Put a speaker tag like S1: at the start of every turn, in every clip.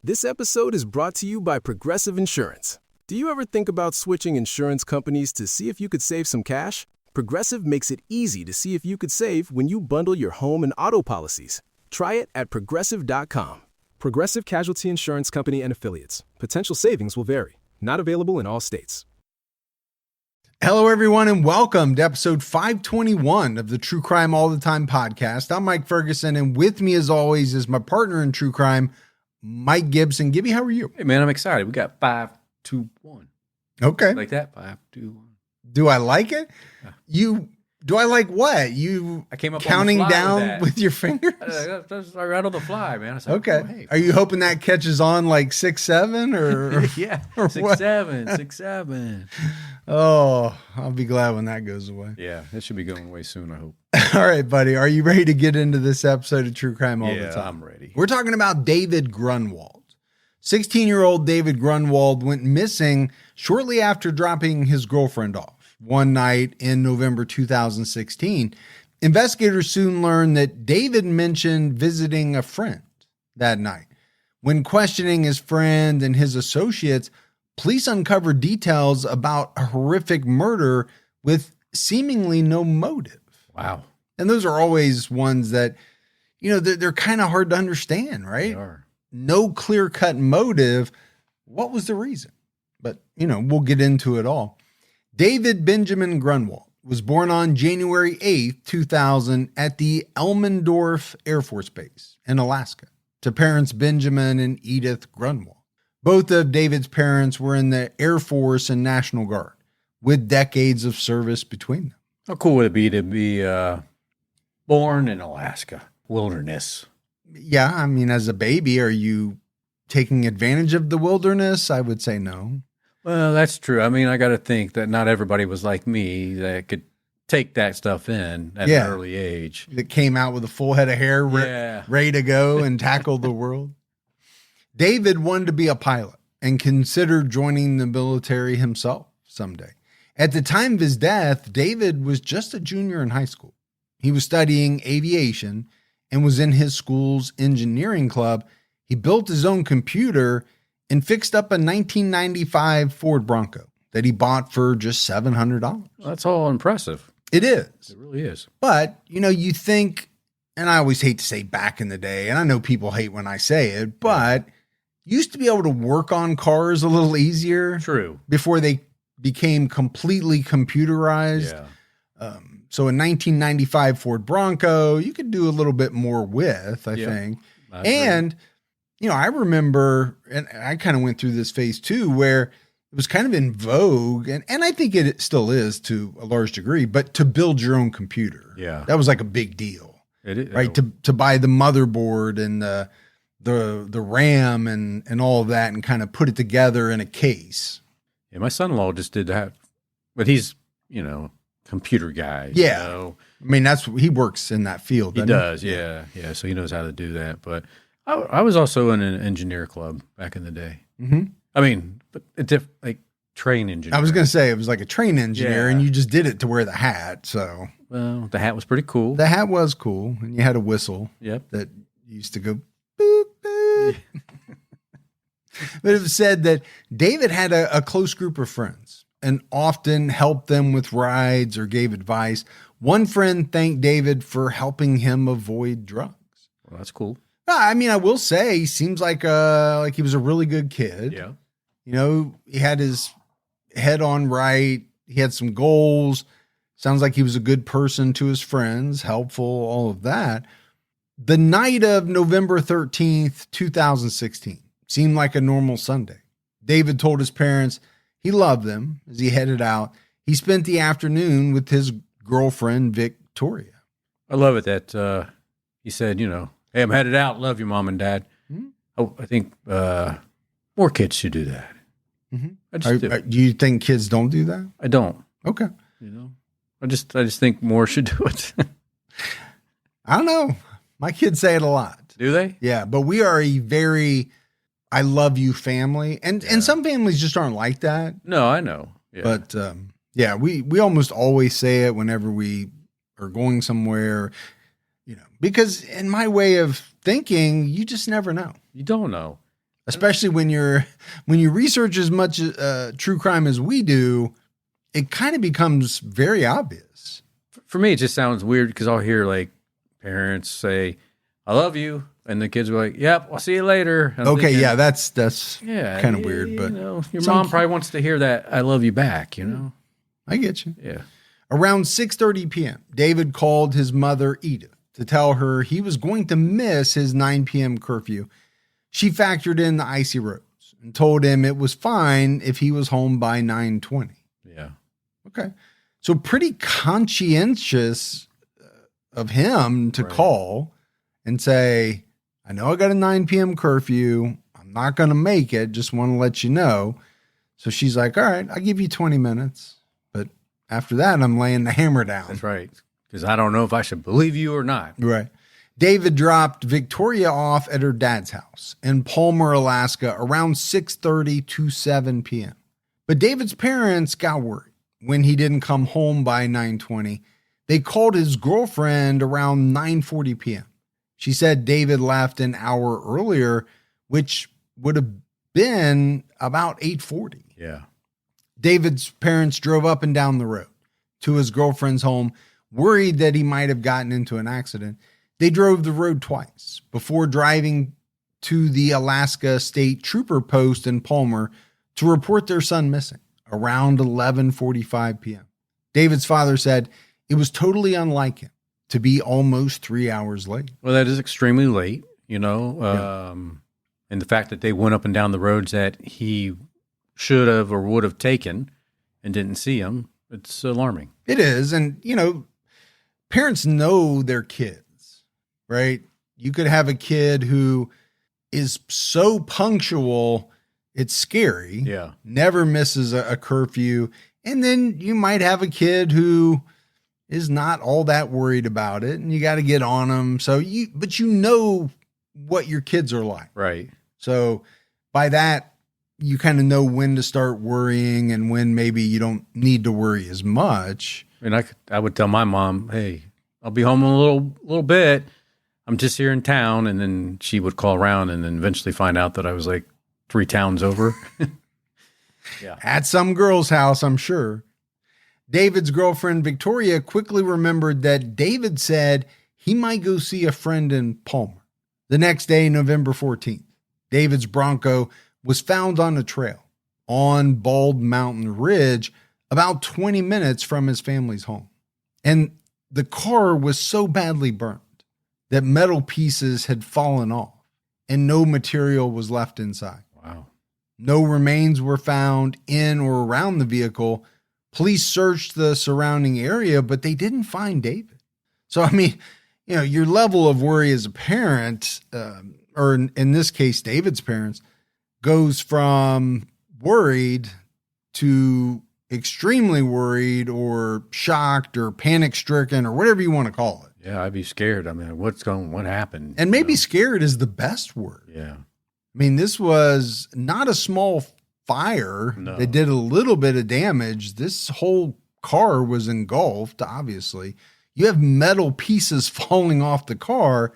S1: This episode is brought to you by Progressive Insurance. Do you ever think about switching insurance companies to see if you could save some cash? Progressive makes it easy to see if you could save when you bundle your home and auto policies. Try it at Progressive.com. Progressive Casualty Insurance Company and Affiliates. Potential savings will vary. Not available in all states.
S2: Hello, everyone, and welcome to episode 521 of the True Crime All the Time podcast. I'm Mike Ferguson, and with me, as always, is my partner in true crime, Mike Gibson. Gibby, how are you?
S3: Hey, man, I'm excited. We got 5-2-1.
S2: Okay.
S3: Like that? 5-2-1.
S2: Do I like it? Do I like what?
S3: I came up
S2: counting
S3: on the fly
S2: down with your fingers?
S3: That's right on the fly, man. I was like,
S2: okay.
S3: Oh, hey.
S2: Are you hoping that catches on like 6-7 or?
S3: Yeah,
S2: or
S3: 6-7, 6-7.
S2: Oh, I'll be glad when that goes away.
S3: Yeah, it should be going away soon, I hope.
S2: All right, buddy. Are you ready to get into this episode of True Crime All the Time?
S3: Yeah, I'm ready.
S2: We're talking about David Grunwald. 16-year-old David Grunwald went missing shortly after dropping his girlfriend off one night in November 2016. Investigators soon learned that David mentioned visiting a friend that night. When questioning his friend and his associates, police uncovered details about a horrific murder with seemingly no motive.
S3: Wow.
S2: And those are always ones that, they're kind of hard to understand, right?
S3: They are.
S2: No clear-cut motive. What was the reason? But, we'll get into it all. David Benjamin Grunwald was born on January 8th, 2000 at the Elmendorf Air Force Base in Alaska to parents Benjamin and Edith Grunwald. Both of David's parents were in the Air Force and National Guard with decades of service between them.
S3: How cool would it be to be born in Alaska, wilderness?
S2: Yeah, I mean, as a baby, are you taking advantage of the wilderness? I would say no.
S3: Well, that's true. I mean, I got to think that not everybody was like me that could take that stuff in at an early age.
S2: That came out with a full head of hair, ready to go and tackle the world. David wanted to be a pilot and considered joining the military himself someday. At the time of his death, David was just a junior in high school. He was studying aviation and was in his school's engineering club. He built his own computer and fixed up a 1995 Ford Bronco that he bought for just $700.
S3: That's all impressive.
S2: It is.
S3: It really is.
S2: But, you think, and I always hate to say back in the day, and I know people hate when I say it, but you used to be able to work on cars a little easier.
S3: True.
S2: Before they became completely computerized.
S3: Yeah.
S2: So a 1995 Ford Bronco, you could do a little bit more with, I think. And, I remember, and I kind of went through this phase too, where it was kind of in vogue, and I think it still is to a large degree, but to build your own computer.
S3: Yeah.
S2: That was like a big deal.
S3: It is.
S2: Right? To buy the motherboard and the RAM and all of that and kind of put it together in a case.
S3: Yeah, my son-in-law just did that, but he's, computer guy.
S2: Yeah. I mean, he works in that field.
S3: He does. Yeah. Yeah. So he knows how to do that. But I was also in an engineer club back in the day.
S2: Mm-hmm.
S3: I mean, but like train engineer.
S2: I was going to say it was like a train engineer and you just did it to wear the hat. So,
S3: well, the hat was pretty cool.
S2: The hat was cool. And you had a whistle.
S3: Yep.
S2: That used to go boop, boop. Yeah. But it was said that David had a close group of friends and often helped them with rides or gave advice. One friend thanked David for helping him avoid drugs.
S3: Well, that's cool.
S2: I mean, I will say he seems like he was a really good kid.
S3: Yeah.
S2: He had his head on right. He had some goals. Sounds like he was a good person to his friends, helpful, all of that. The night of November 13th, 2016 seemed like a normal Sunday. David told his parents he loved them as he headed out. He spent the afternoon with his girlfriend, Victoria.
S3: I love it that he said, hey, I'm headed out. Love you, Mom and Dad. Mm-hmm. Oh, I think more kids should do that.
S2: Mm-hmm. Do you think kids don't do that?
S3: I don't.
S2: Okay.
S3: I just think more should do it.
S2: I don't know. My kids say it a lot.
S3: Do they?
S2: Yeah, but we are a very I love you family. And some families just aren't like that.
S3: No, I know. Yeah.
S2: But we almost always say it whenever we are going somewhere, because in my way of thinking, you just never know.
S3: You don't know.
S2: Especially when you research as much true crime as we do, it kind of becomes very obvious.
S3: For me, it just sounds weird because I'll hear like parents say, "I love you," and the kids are like, "Yep, I'll see you later." And
S2: okay, thinking, that's kind of weird, but
S3: your mom probably wants to hear that "I love you" back.
S2: I get you.
S3: Yeah.
S2: Around 6:30 p.m., David called his mother Edith to tell her he was going to miss his 9 p.m. curfew. She factored in the icy roads and told him it was fine if he was home by 9:20.
S3: Yeah.
S2: Okay. So pretty conscientious of him to call and say, I know I got a 9 p.m. curfew. I'm not going to make it. Just want to let you know. So she's like, all right, I'll give you 20 minutes. But after that, I'm laying the hammer down.
S3: That's right. Because I don't know if I should believe you or not.
S2: Right. David dropped Victoria off at her dad's house in Palmer, Alaska around 6:30 to 7 p.m. But David's parents got worried when he didn't come home by 9:20. They called his girlfriend around 9:40 p.m. She said David left an hour earlier, which would have been about 8:40.
S3: Yeah.
S2: David's parents drove up and down the road to his girlfriend's home, worried that he might have gotten into an accident. They drove the road twice before driving to the Alaska State Trooper post in Palmer to report their son missing around 11:45 p.m. David's father said it was totally unlike him to be almost 3 hours late.
S3: Well, that is extremely late, and the fact that they went up and down the roads that he should have or would have taken and didn't see him, it's alarming.
S2: It is. And, parents know their kids. Right? You could have a kid who is so punctual, it's scary.
S3: Yeah.
S2: Never misses a curfew. And then you might have a kid who is not all that worried about it, and you got to get on them. But you know what your kids are like.
S3: Right.
S2: So by that, you kind of know when to start worrying and when maybe you don't need to worry as much.
S3: And I would tell my mom, hey, I'll be home in a little bit. I'm just here in town. And then she would call around and then eventually find out that I was like 3 towns over. Yeah.
S2: At some girl's house, I'm sure. David's girlfriend, Victoria, quickly remembered that David said he might go see a friend in Palmer. The next day, November 14th, David's Bronco was found on a trail on Bald Mountain Ridge about 20 minutes from his family's home. And the car was so badly burned that metal pieces had fallen off and no material was left inside.
S3: Wow.
S2: No remains were found in or around the vehicle. Police searched the surrounding area, but they didn't find David. So, your level of worry as a parent, or in this case, David's parents, goes from worried to extremely worried or shocked or panic-stricken or whatever you want to call it.
S3: Yeah, I'd be scared. What happened?
S2: And maybe scared is the best word.
S3: Yeah.
S2: This was not a small fire that did a little bit of damage. This whole car was engulfed, obviously. You have metal pieces falling off the car.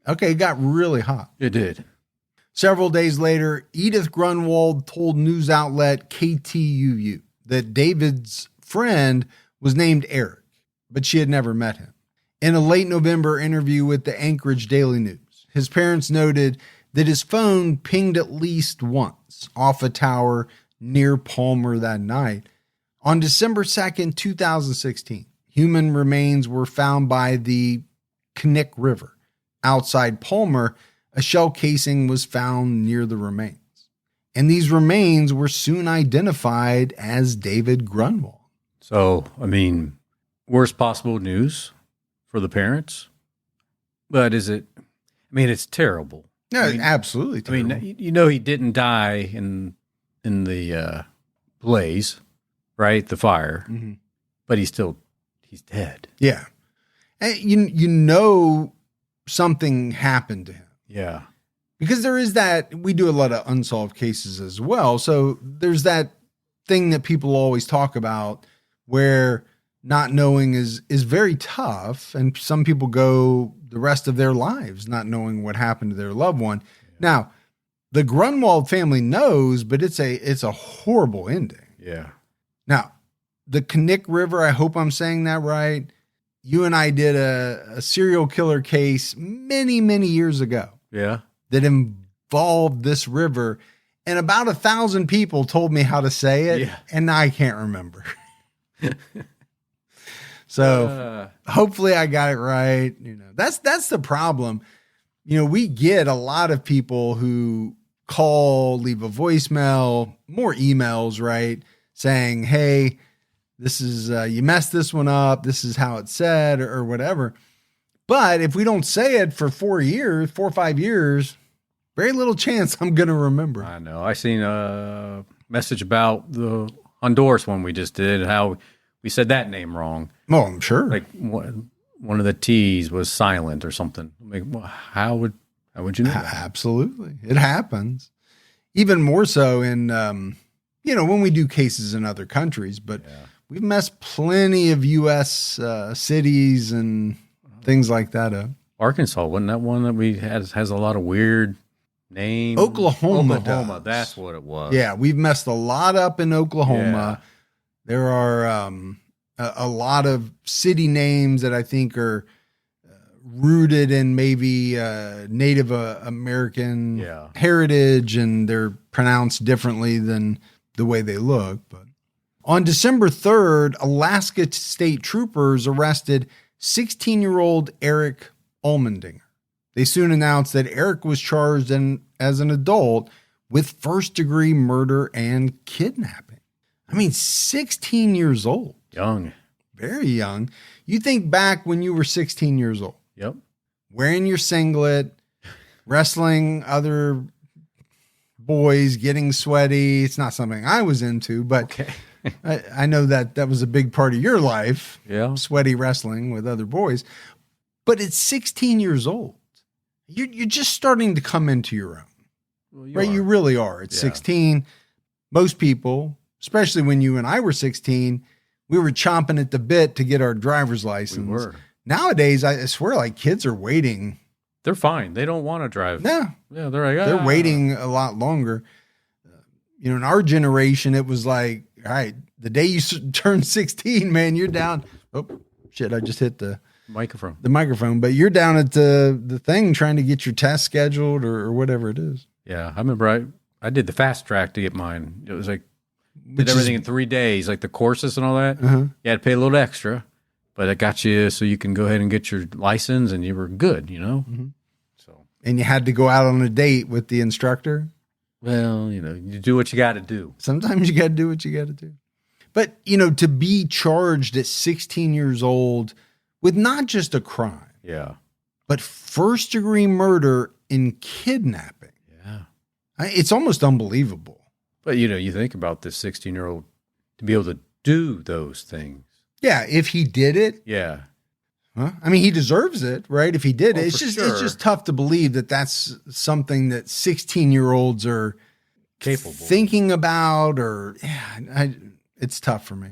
S2: Okay, it got really hot.
S3: It did.
S2: Several days later, Edith Grunwald told news outlet KTUU that David's friend was named Eric, but she had never met him. In a late November interview with the Anchorage Daily News, his parents noted that his phone pinged at least once off a tower near Palmer that night. On December 2nd, 2016, human remains were found by the Knik River. Outside Palmer, a shell casing was found near the remains. And these remains were soon identified as David Grunwald.
S3: So, worst possible news for the parents. But is it, it's terrible.
S2: No, absolutely terrible.
S3: He didn't die in the blaze, right? The fire. Mm-hmm. But he's dead.
S2: Yeah. And something happened to him.
S3: Yeah.
S2: Because there is that, we do a lot of unsolved cases as well. So there's that thing that people always talk about where not knowing is very tough. And some people go the rest of their lives not knowing what happened to their loved one. Yeah. Now, The Grunwald family knows, but it's a horrible ending.
S3: Yeah.
S2: Now, the Knik River, I hope I'm saying that right. You and I did a serial killer case many, many years ago.
S3: Yeah.
S2: That involved this river, and about 1,000 people told me how to say it, and I can't remember. So hopefully I got it right. That's the problem. We get a lot of people who call, leave a voicemail, more emails, right? Saying, hey, this is, you messed this one up. This is how it's said or whatever. But if we don't say it for 4 or 5 years, very little chance I'm going to remember.
S3: I know. I seen a message about the Honduras one we just did, how we said that name wrong.
S2: Oh, I'm sure.
S3: Like one of the T's was silent or something. Like, how would you know that?
S2: Absolutely. It happens. Even more so in, when we do cases in other countries, but we've messed plenty of U.S. Cities and things like that up.
S3: Arkansas, wasn't that one that we has a lot of weird names?
S2: Oklahoma
S3: does. That's what it was.
S2: Yeah, we've messed a lot up in Oklahoma.
S3: Yeah.
S2: There are a lot of city names that I think are rooted in maybe Native American heritage, and they're pronounced differently than the way they look. But on December 3rd, Alaska state troopers arrested 16-year-old Eric Allmendinger. They soon announced that Eric was charged as an adult with first-degree murder and kidnapping. 16 years old.
S3: Young.
S2: Very young. You think back when you were 16 years old.
S3: Yep.
S2: Wearing your singlet, wrestling other boys, getting sweaty. It's not something I was into, but
S3: okay.
S2: I know that was a big part of your life.
S3: Yeah.
S2: Sweaty wrestling with other boys. But it's 16 years old. You're just starting to come into your own. Well, right? You really are. At 16, most people, especially when you and I were 16, we were chomping at the bit to get our driver's license.
S3: We were.
S2: Nowadays, I swear, like, kids are waiting.
S3: They're fine. They don't want to drive.
S2: No.
S3: Yeah, they're like,
S2: they're waiting a lot longer. In our generation, it was like, all right, the day you turn 16, man, you're down. Oh, shit, I just hit the microphone. But you're down at the thing trying to get your test scheduled or whatever it is.
S3: Yeah, I remember I did the fast track to get mine. It was like, did everything in 3 days, like the courses and all that. You had to pay a little extra, but it got you so you can go ahead and get your license, and you were good, So,
S2: and you had to go out on a date with the instructor.
S3: Well, you do what you got to do.
S2: Sometimes you got to do what you got to do. But, to be charged at 16 years old with not just a crime, but first-degree murder and kidnapping.
S3: Yeah.
S2: It's almost unbelievable.
S3: But, you think about this 16-year-old to be able to do those things.
S2: Yeah, if he did it.
S3: Yeah.
S2: Huh? He deserves it, right? If he did it. It's just tough to believe that that's something that 16-year-olds are
S3: capable
S2: thinking about, it's tough for me.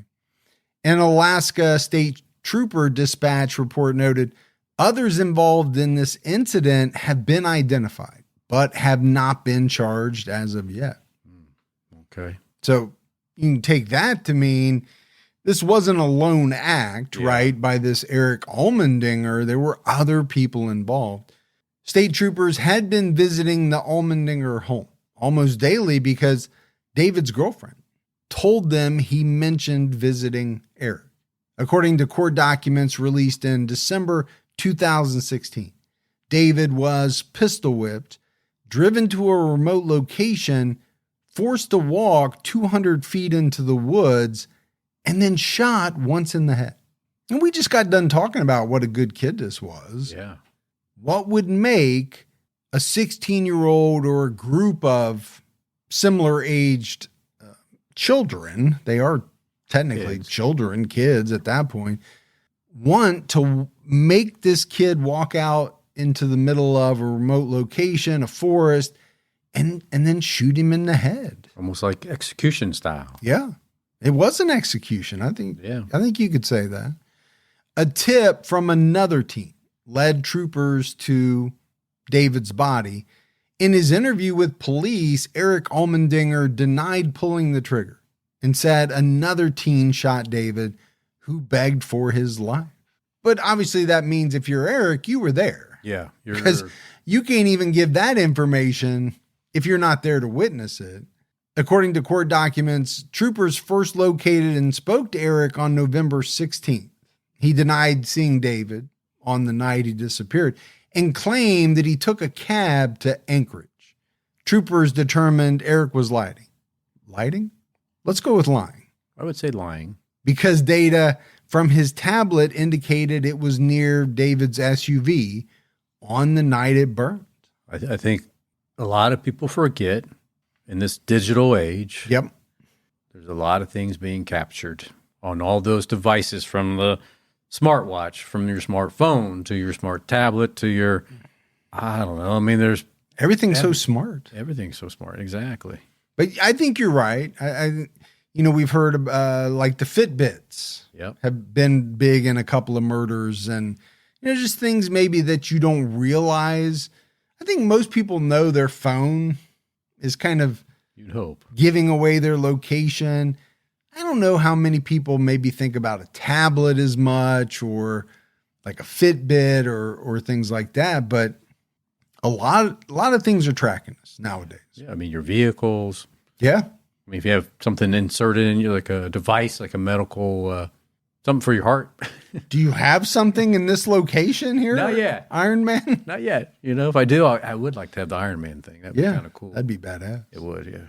S2: An Alaska State Trooper dispatch report noted others involved in this incident have been identified, but have not been charged as of yet.
S3: Okay.
S2: So you can take that to mean this wasn't a lone act, right, by this Eric Allmendinger. There were other people involved. State troopers had been visiting the Allmendinger home almost daily because David's girlfriend told them he mentioned visiting Eric. According to court documents released in December 2016, David was pistol whipped, driven to a remote location, forced to walk 200 feet into the woods, and then shot once in the head. And we just got done talking about what a good kid this was.
S3: Yeah.
S2: What would make a 16-year-old or a group of similar aged children, they are technically kids at that point, want to make this kid walk out into the middle of a remote location, a forest, and then shoot him in the head.
S3: Almost like execution style.
S2: Yeah. It was an execution. I think you could say that. A tip from another team led troopers to David's body, In his interview with police, Eric Allmendinger denied pulling the trigger and said another teen shot David, who begged for his life. But obviously that means if you're Eric, you were there.
S3: Yeah.
S2: Because you can't even give that information if you're not there to witness it. According to court documents, troopers first located and spoke to Eric on November 16th. He denied seeing David on the night he disappeared and claimed that he took a cab to Anchorage. Troopers determined Eric was lying. Lying? Let's go with lying.
S3: I would say lying.
S2: Because data from his tablet indicated it was near David's SUV on the night it burned.
S3: I think a lot of people forget in this digital age.
S2: Yep.
S3: There's a lot of things being captured on all those devices, from the smartwatch, from your smartphone to your smart tablet to your, I don't know. I mean, there's
S2: everything's so smart.
S3: Everything's so smart. Exactly.
S2: But I think you're right. We've heard of, like the Fitbits have been big in a couple of murders, and just things maybe that you don't realize. I think most people know their phone is kind of,
S3: you'd hope,
S2: giving away their location. I don't know how many people maybe think about a tablet as much, or like a Fitbit or things like that, but a lot of things are tracking us nowadays.
S3: Yeah, I mean, your vehicles.
S2: Yeah.
S3: I mean, if you have something inserted in you, like a device, like a medical, something for your heart.
S2: Do you have something in this location here?
S3: Not yet.
S2: Iron Man?
S3: Not yet. If I do, I would like to have the Iron Man thing. That'd be kind of cool.
S2: That'd be badass.
S3: It would, yeah.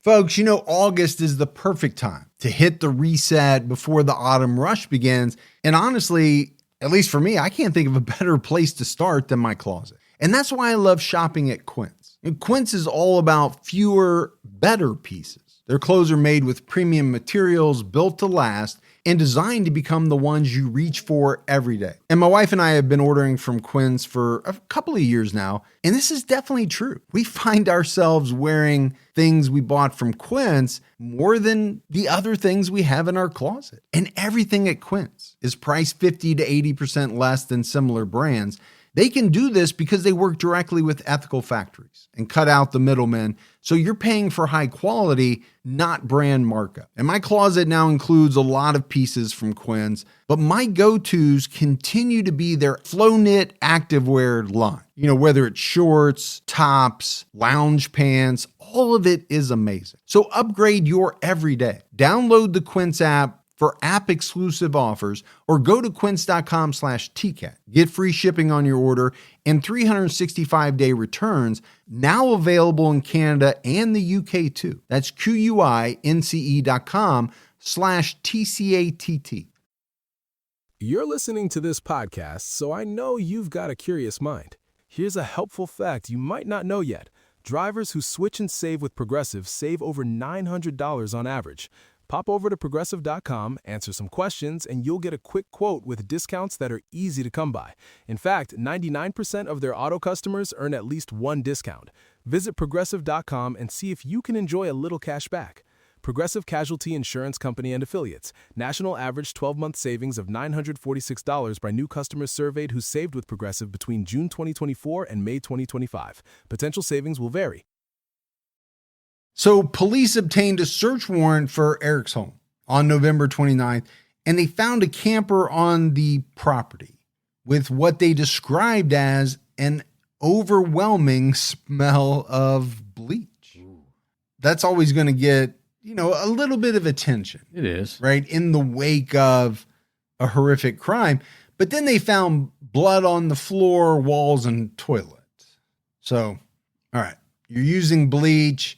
S2: Folks, August is the perfect time to hit the reset before the autumn rush begins. And honestly, at least for me, I can't think of a better place to start than my closet. And that's why I love shopping at Quince. And Quince is all about fewer, better pieces. Their clothes are made with premium materials, built to last, and designed to become the ones you reach for every day. And my wife and I have been ordering from Quince for a couple of years now, and this is definitely true. We find ourselves wearing things we bought from Quince more than the other things we have in our closet. And everything at Quince is priced 50 to 80% less than similar brands. They can do this because they work directly with ethical factories and cut out the middlemen, so you're paying for high quality, not brand markup. And my closet now includes a lot of pieces from Quince, but my go-tos continue to be their Flow Knit activewear line. Whether it's shorts, tops, lounge pants, all of it is amazing. So upgrade your everyday. Download the Quince app for app-exclusive offers, or go to quince.com/TCAT. Get free shipping on your order and 365-day returns, now available in Canada and the UK too. That's QUINCE.com/TCATT.
S1: You're listening to this podcast, so I know you've got a curious mind. Here's a helpful fact you might not know yet. Drivers who switch and save with Progressive save over $900 on average. Pop over to Progressive.com, answer some questions, and you'll get a quick quote with discounts that are easy to come by. In fact, 99% of their auto customers earn at least one discount. Visit Progressive.com and see if you can enjoy a little cash back. Progressive Casualty Insurance Company and Affiliates. National average 12-month savings of $946 by new customers surveyed who saved with Progressive between June 2024 and May 2025. Potential savings will vary.
S2: So police obtained a search warrant for Eric's home on November 29th, and they found a camper on the property with what they described as an overwhelming smell of bleach. Ooh. That's always going to get, a little bit of attention.
S3: It is.
S2: Right? In the wake of a horrific crime. But then they found blood on the floor, walls, and toilets. So, all right, you're using bleach.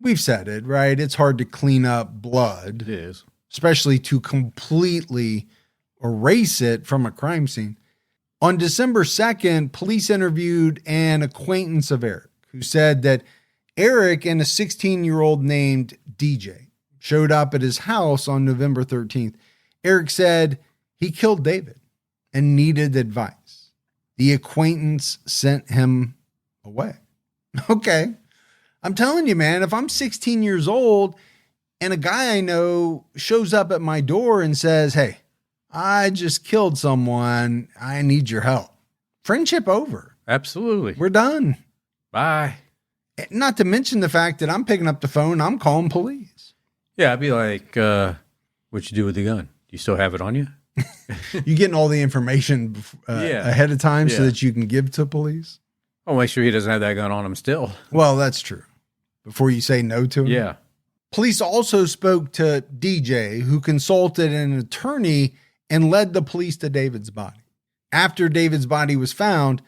S2: We've said it, right? It's hard to clean up blood.
S3: It is.
S2: Especially to completely erase it from a crime scene. On December 2nd, police interviewed an acquaintance of Eric who said that Eric and a 16-year-old named DJ showed up at his house on November 13th. Eric said he killed David and needed advice. The acquaintance sent him away. Okay. I'm telling you, man, if I'm 16 years old and a guy I know shows up at my door and says, hey, I just killed someone, I need your help. Friendship over.
S3: Absolutely.
S2: We're done.
S3: Bye.
S2: Not to mention the fact that I'm picking up the phone, I'm calling police.
S3: Yeah, I'd be like, what'd you do with the gun? You still have it on you?
S2: You getting all the information ahead of time so that you can give to police?
S3: I'll make sure he doesn't have that gun on him still.
S2: Well, that's true. Before you say no to him?
S3: Yeah.
S2: Police also spoke to DJ, who consulted an attorney and led the police to David's body. After David's body was found,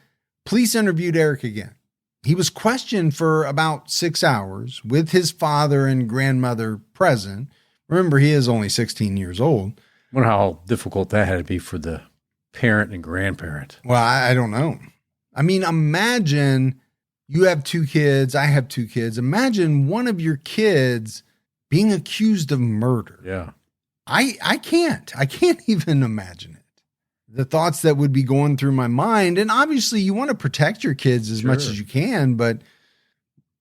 S2: police interviewed Eric again. He was questioned for about 6 hours with his father and grandmother present. Remember, he is only 16 years old.
S3: I wonder how difficult that had to be for the parent and grandparent.
S2: Well, I don't know. I mean, imagine you have 2 kids. I have 2 kids. Imagine one of your kids being accused of murder.
S3: Yeah.
S2: I can't even imagine it. The thoughts that would be going through my mind. And obviously you want to protect your kids as much as you can, but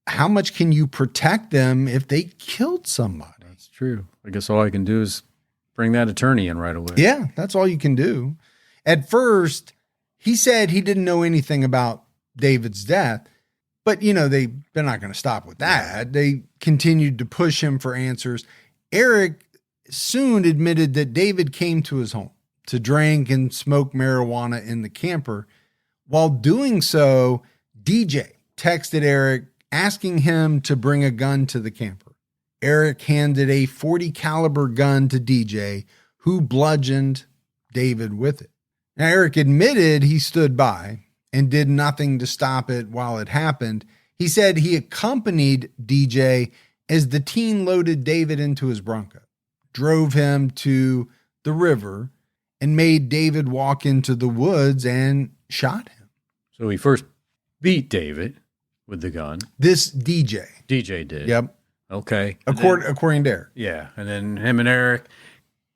S2: how much can you protect them if they killed somebody?
S3: That's true. I guess all I can do is bring that attorney in right away.
S2: Yeah, that's all you can do. At first, he said he didn't know anything about David's death, but they're not going to stop with that. They continued to push him for answers. Eric soon admitted that David came to his home to drink and smoke marijuana in the camper. While doing so, DJ texted Eric asking him to bring a gun to the camper. Eric handed a .40 caliber gun to DJ, who bludgeoned David with it. Now, Eric admitted he stood by and did nothing to stop it while it happened. He said he accompanied DJ as the teen loaded David into his Bronco, drove him to the river, and made David walk into the woods and shot him.
S3: So he first beat David with the gun.
S2: This DJ.
S3: DJ did.
S2: Yep.
S3: Okay.
S2: According to Eric.
S3: Yeah. And then him and Eric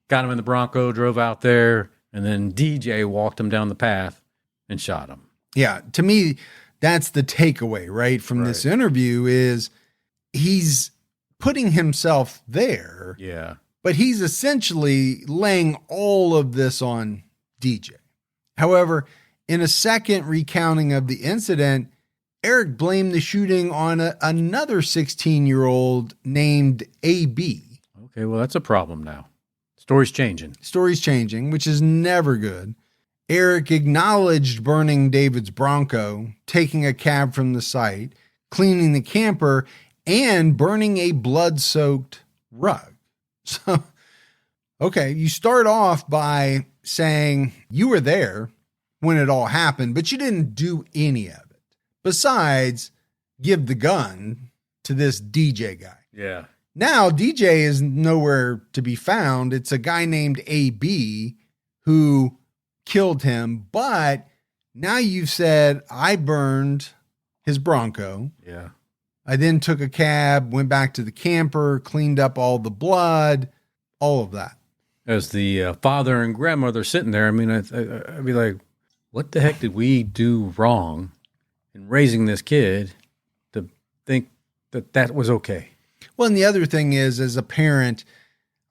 S3: got him in the Bronco, drove out there, and then DJ walked him down the path and shot him.
S2: Yeah. To me, that's the takeaway, right, from this interview is he's putting himself there.
S3: Yeah.
S2: But he's essentially laying all of this on DJ. However, in a second recounting of the incident, Eric blamed the shooting on another 16-year-old named AB.
S3: Okay, well, that's a problem now. Story's changing, which is never good. Eric acknowledged burning David's Bronco, taking a cab from the site, cleaning the camper, and burning a blood-soaked rug. So, okay, you start off by saying you were there when it all happened, but you didn't do any of it. Besides, give the gun to this DJ guy. Yeah.
S2: Now, DJ is nowhere to be found. It's a guy named AB who killed him, but now you've said I burned his Bronco.
S3: Yeah.
S2: I then took a cab, went back to the camper, cleaned up all the blood, all of that.
S3: As the father and grandmother sitting there, I mean, I'd be like, what the heck did we do wrong in raising this kid to think that that was okay?
S2: Well, and the other thing is, as a parent,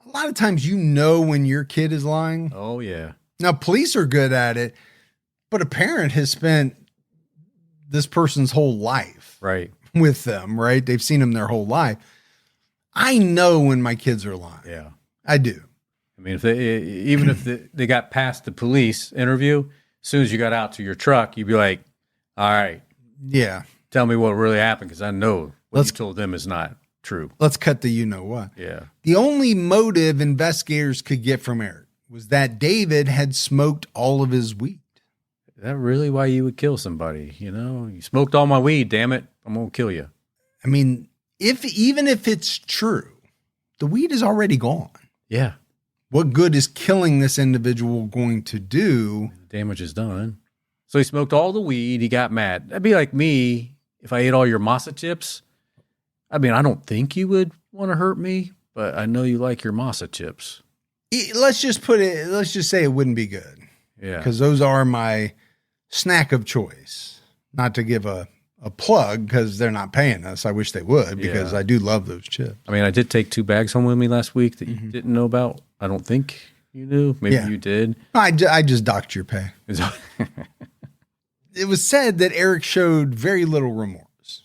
S2: a lot of times when your kid is lying.
S3: Oh, yeah.
S2: Now, police are good at it, but a parent has spent this person's whole life with them, right? They've seen them their whole life. I know when my kids are lying.
S3: Yeah.
S2: I do.
S3: I mean, if they got past the police interview, as soon as you got out to your truck, you'd be like, all right.
S2: Yeah.
S3: Tell me what really happened, because I know what you told them is not true.
S2: Let's cut the you-know-what.
S3: Yeah.
S2: The only motive investigators could get from Eric was that David had smoked all of his weed.
S3: Is that really why you would kill somebody? You smoked all my weed, damn it. I'm going to kill you.
S2: I mean, even if it's true, the weed is already gone.
S3: Yeah.
S2: What good is killing this individual going to do?
S3: The damage is done. So he smoked all the weed. He got mad. That'd be like me if I ate all your masa chips. I mean, I don't think you would want to hurt me, but I know you like your masa chips.
S2: Let's just say it wouldn't be good.
S3: Yeah.
S2: Because those are my snack of choice. Not to give a plug because they're not paying us. I wish they would, because I do love those chips.
S3: I mean, I did take 2 bags home with me last week that you didn't know about. I don't think you knew. Maybe you did.
S2: I just docked your pay. It was said that Eric showed very little remorse.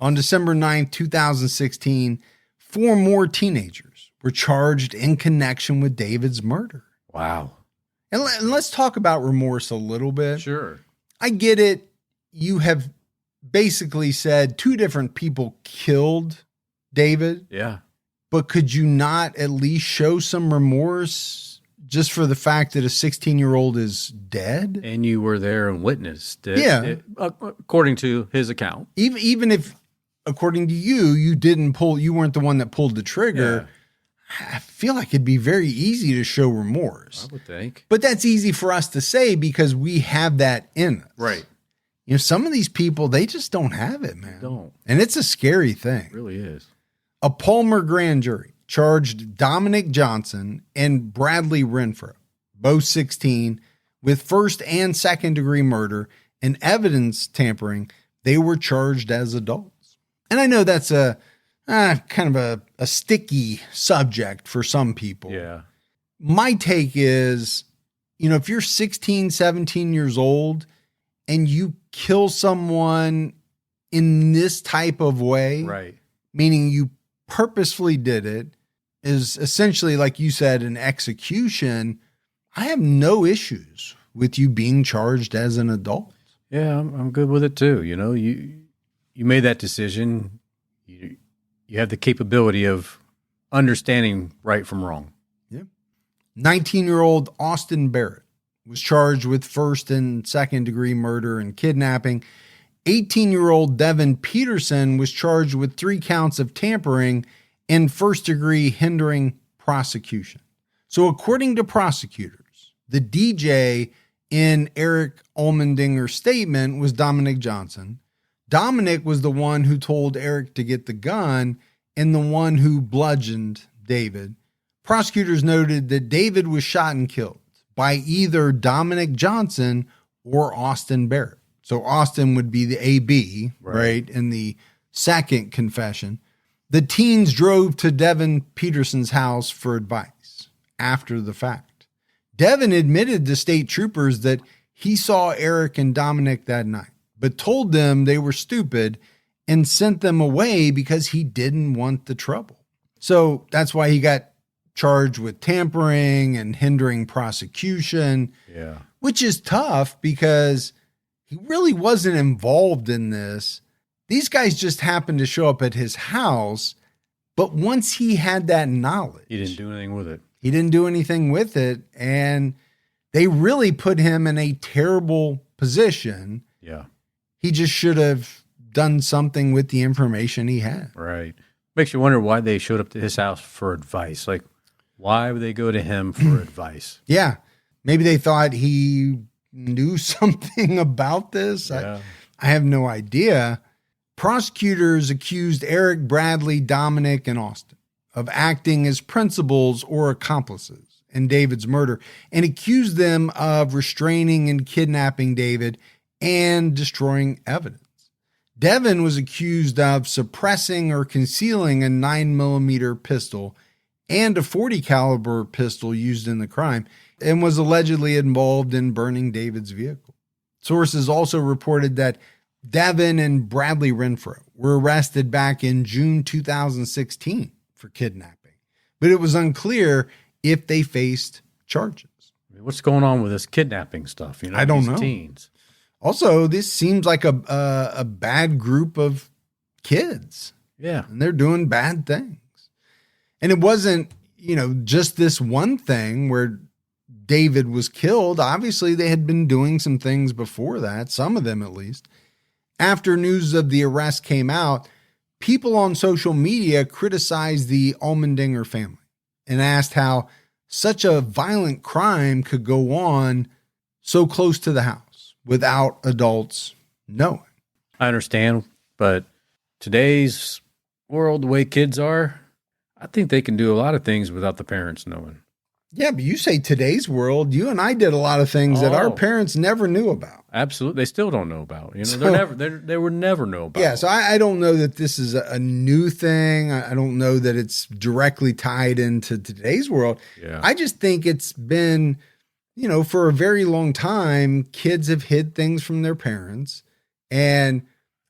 S2: On December 9th, 2016, 4 more teenagers were charged in connection with David's murder.
S3: Wow.
S2: And let's talk about remorse a little bit.
S3: Sure.
S2: I get it. You have basically said 2 different people killed David.
S3: Yeah.
S2: But could you not at least show some remorse just for the fact that a 16-year-old is dead?
S3: And you were there and witnessed it.
S2: Yeah.
S3: According to his account.
S2: Even if, according to you, you weren't the one that pulled the trigger. Yeah. I feel like it'd be very easy to show remorse.
S3: I would think.
S2: But that's easy for us to say because we have that in us.
S3: Right.
S2: You know, some of these people, they just don't have it, man.
S3: They don't.
S2: And it's a scary thing.
S3: It really is.
S2: A Palmer grand jury charged Dominic Johnson and Bradley Renfro, both 16, with first and second degree murder and evidence tampering. They were charged as adults. And I know that's a kind of a sticky subject for some people.
S3: Yeah.
S2: My take is, you know, if you're 16, 17 years old and you kill someone in this type of way,
S3: right,
S2: meaning you purposefully did it, is essentially, like you said, an execution, I have no issues with you being charged as an adult.
S3: Yeah, I'm good with it too. You know, you made that decision. You have the capability of understanding right from wrong.
S2: Yeah. 19-year-old Austin Barrett was charged with first and second degree murder and kidnapping. 18-year-old Devin Peterson was charged with 3 counts of tampering and first-degree hindering prosecution. So according to prosecutors, the DJ in Eric Allmendinger's statement was Dominic Johnson. Dominic was the one who told Eric to get the gun and the one who bludgeoned David. Prosecutors noted that David was shot and killed by either Dominic Johnson or Austin Barrett. So Austin would be the AB, right, in the second confession. The teens drove to Devin Peterson's house for advice after the fact. Devin admitted to state troopers that he saw Eric and Dominic that night, but told them they were stupid and sent them away because he didn't want the trouble. So that's why he got charged with tampering and hindering prosecution, which is tough because he really wasn't involved in this. These guys just happened to show up at his house, but once he had that knowledge,
S3: he didn't do anything with it.
S2: He didn't do anything with it, and they really put him in a terrible position.
S3: Yeah.
S2: He just should have done something with the information he had.
S3: Right. Makes you wonder why they showed up to his house for advice. Like, why would they go to him for advice?
S2: Yeah. Maybe they thought he knew something about this.
S3: Yeah.
S2: I have no idea. Prosecutors accused Eric, Bradley, Dominic, and Austin of acting as principals or accomplices in David's murder and accused them of restraining and kidnapping David and destroying evidence. Devin was accused of suppressing or concealing a 9mm pistol and a .40 caliber pistol used in the crime, and was allegedly involved in burning David's vehicle. Sources also reported that Devin and Bradley Renfro were arrested back in June 2016 for kidnapping, but it was unclear if they faced charges.
S3: What's going on with this kidnapping stuff? You know,
S2: I don't
S3: these
S2: know.
S3: Teens.
S2: Also, this seems like a bad group of kids.
S3: Yeah.
S2: And they're doing bad things. And it wasn't, you know, just this one thing where David was killed. Obviously, they had been doing some things before that, some of them at least. After news of the arrest came out, people on social media criticized the Allmendinger family and asked how such a violent crime could go on so close to the house without adults knowing.
S3: I understand, but today's world, the way kids are, I think they can do a lot of things without the parents knowing.
S2: Yeah, but you say today's world. You and I did a lot of things that our parents never knew about.
S3: Absolutely, they still don't know about. You know, they would never know about.
S2: Yeah, so I don't know that this is a new thing. I don't know that it's directly tied into today's world.
S3: Yeah.
S2: I just think it's been, you know, for a very long time, kids have hid things from their parents, and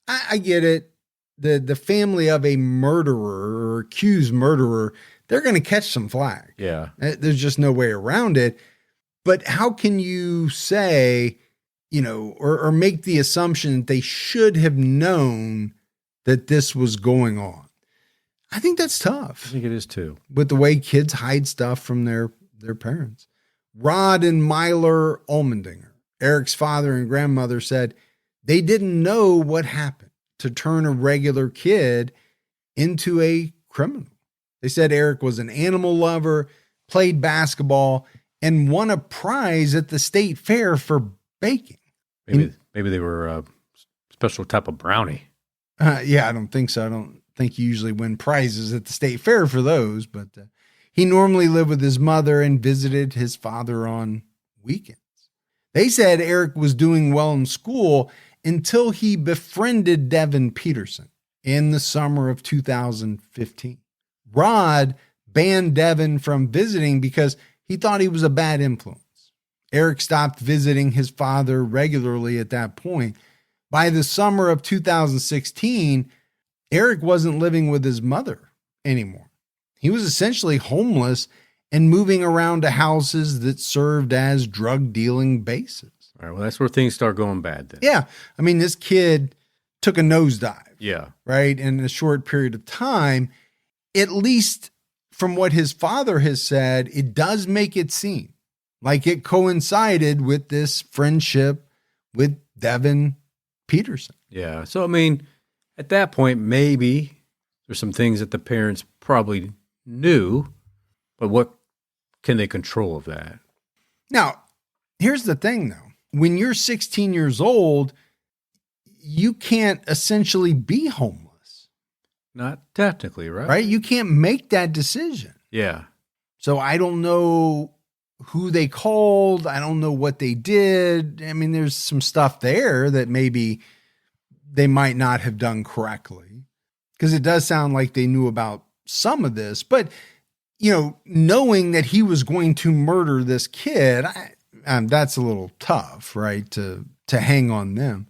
S2: I get it. the family of a murderer or accused murderer, they're going to catch some flack.
S3: Yeah.
S2: There's just no way around it. But how can you say, or make the assumption that they should have known that this was going on? I think that's tough.
S3: I think it is too.
S2: With the way kids hide stuff from their parents. Rod and Myler Allmendinger, Eric's father and grandmother, said they didn't know what happened to turn a regular kid into a criminal. They said Eric was an animal lover, played basketball, and won a prize at the state fair for baking.
S3: Maybe they were a special type of brownie.
S2: Yeah, I don't think so. I don't think you usually win prizes at the state fair for those, but he normally lived with his mother and visited his father on weekends. They said Eric was doing well in school until he befriended Devin Peterson in the summer of 2015. Rod banned Devin from visiting because he thought he was a bad influence. Eric stopped visiting his father regularly at that point. By the summer of 2016, Eric wasn't living with his mother anymore. He was essentially homeless and moving around to houses that served as drug dealing bases.
S3: All right, well, that's where things start going bad then.
S2: Yeah. I mean, this kid took a nosedive.
S3: Yeah.
S2: Right. In a short period of time, at least from what his father has said, it does make it seem like it coincided with this friendship with Devin Peterson.
S3: Yeah. So, I mean, at that point, maybe there's some things that the parents probably knew, but what can they control of that?
S2: Now, here's the thing, though. When you're 16 years old, you can't essentially be homeless.
S3: Not technically, right?
S2: Right? You can't make that decision.
S3: Yeah.
S2: So I don't know who they called. I don't know what they did. I mean, there's some stuff there that maybe they might not have done correctly, because it does sound like they knew about some of this. But, knowing that he was going to murder this kid, that's a little tough, right, to hang on them.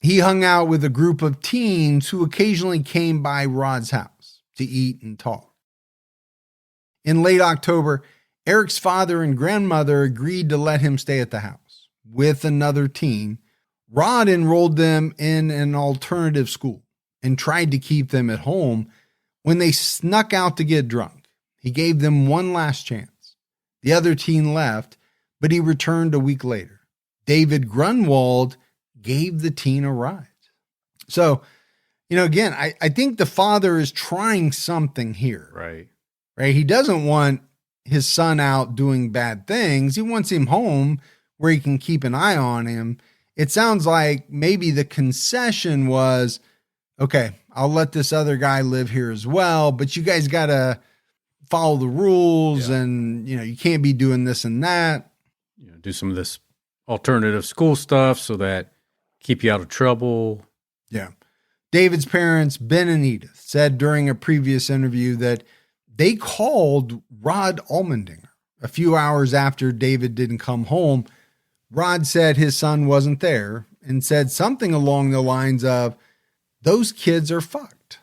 S2: He hung out with a group of teens who occasionally came by Rod's house to eat and talk. In late October, Eric's father and grandmother agreed to let him stay at the house with another teen. Rod enrolled them in an alternative school and tried to keep them at home when they snuck out to get drunk. He gave them one last chance. The other teen left, but he returned a week later. David Grunwald gave the teen a ride. So, again, I think the father is trying something here.
S3: Right.
S2: Right. He doesn't want his son out doing bad things. He wants him home where he can keep an eye on him. It sounds like maybe the concession was, okay, I'll let this other guy live here as well, but you guys got to follow the rules. Yeah. And, you can't be doing this and that.
S3: Do some of this alternative school stuff so that keep you out of trouble.
S2: Yeah. David's parents, Ben and Edith, said during a previous interview that they called Rod Allmendinger a few hours after David didn't come home. Rod said his son wasn't there and said something along the lines of, "Those kids are fucked."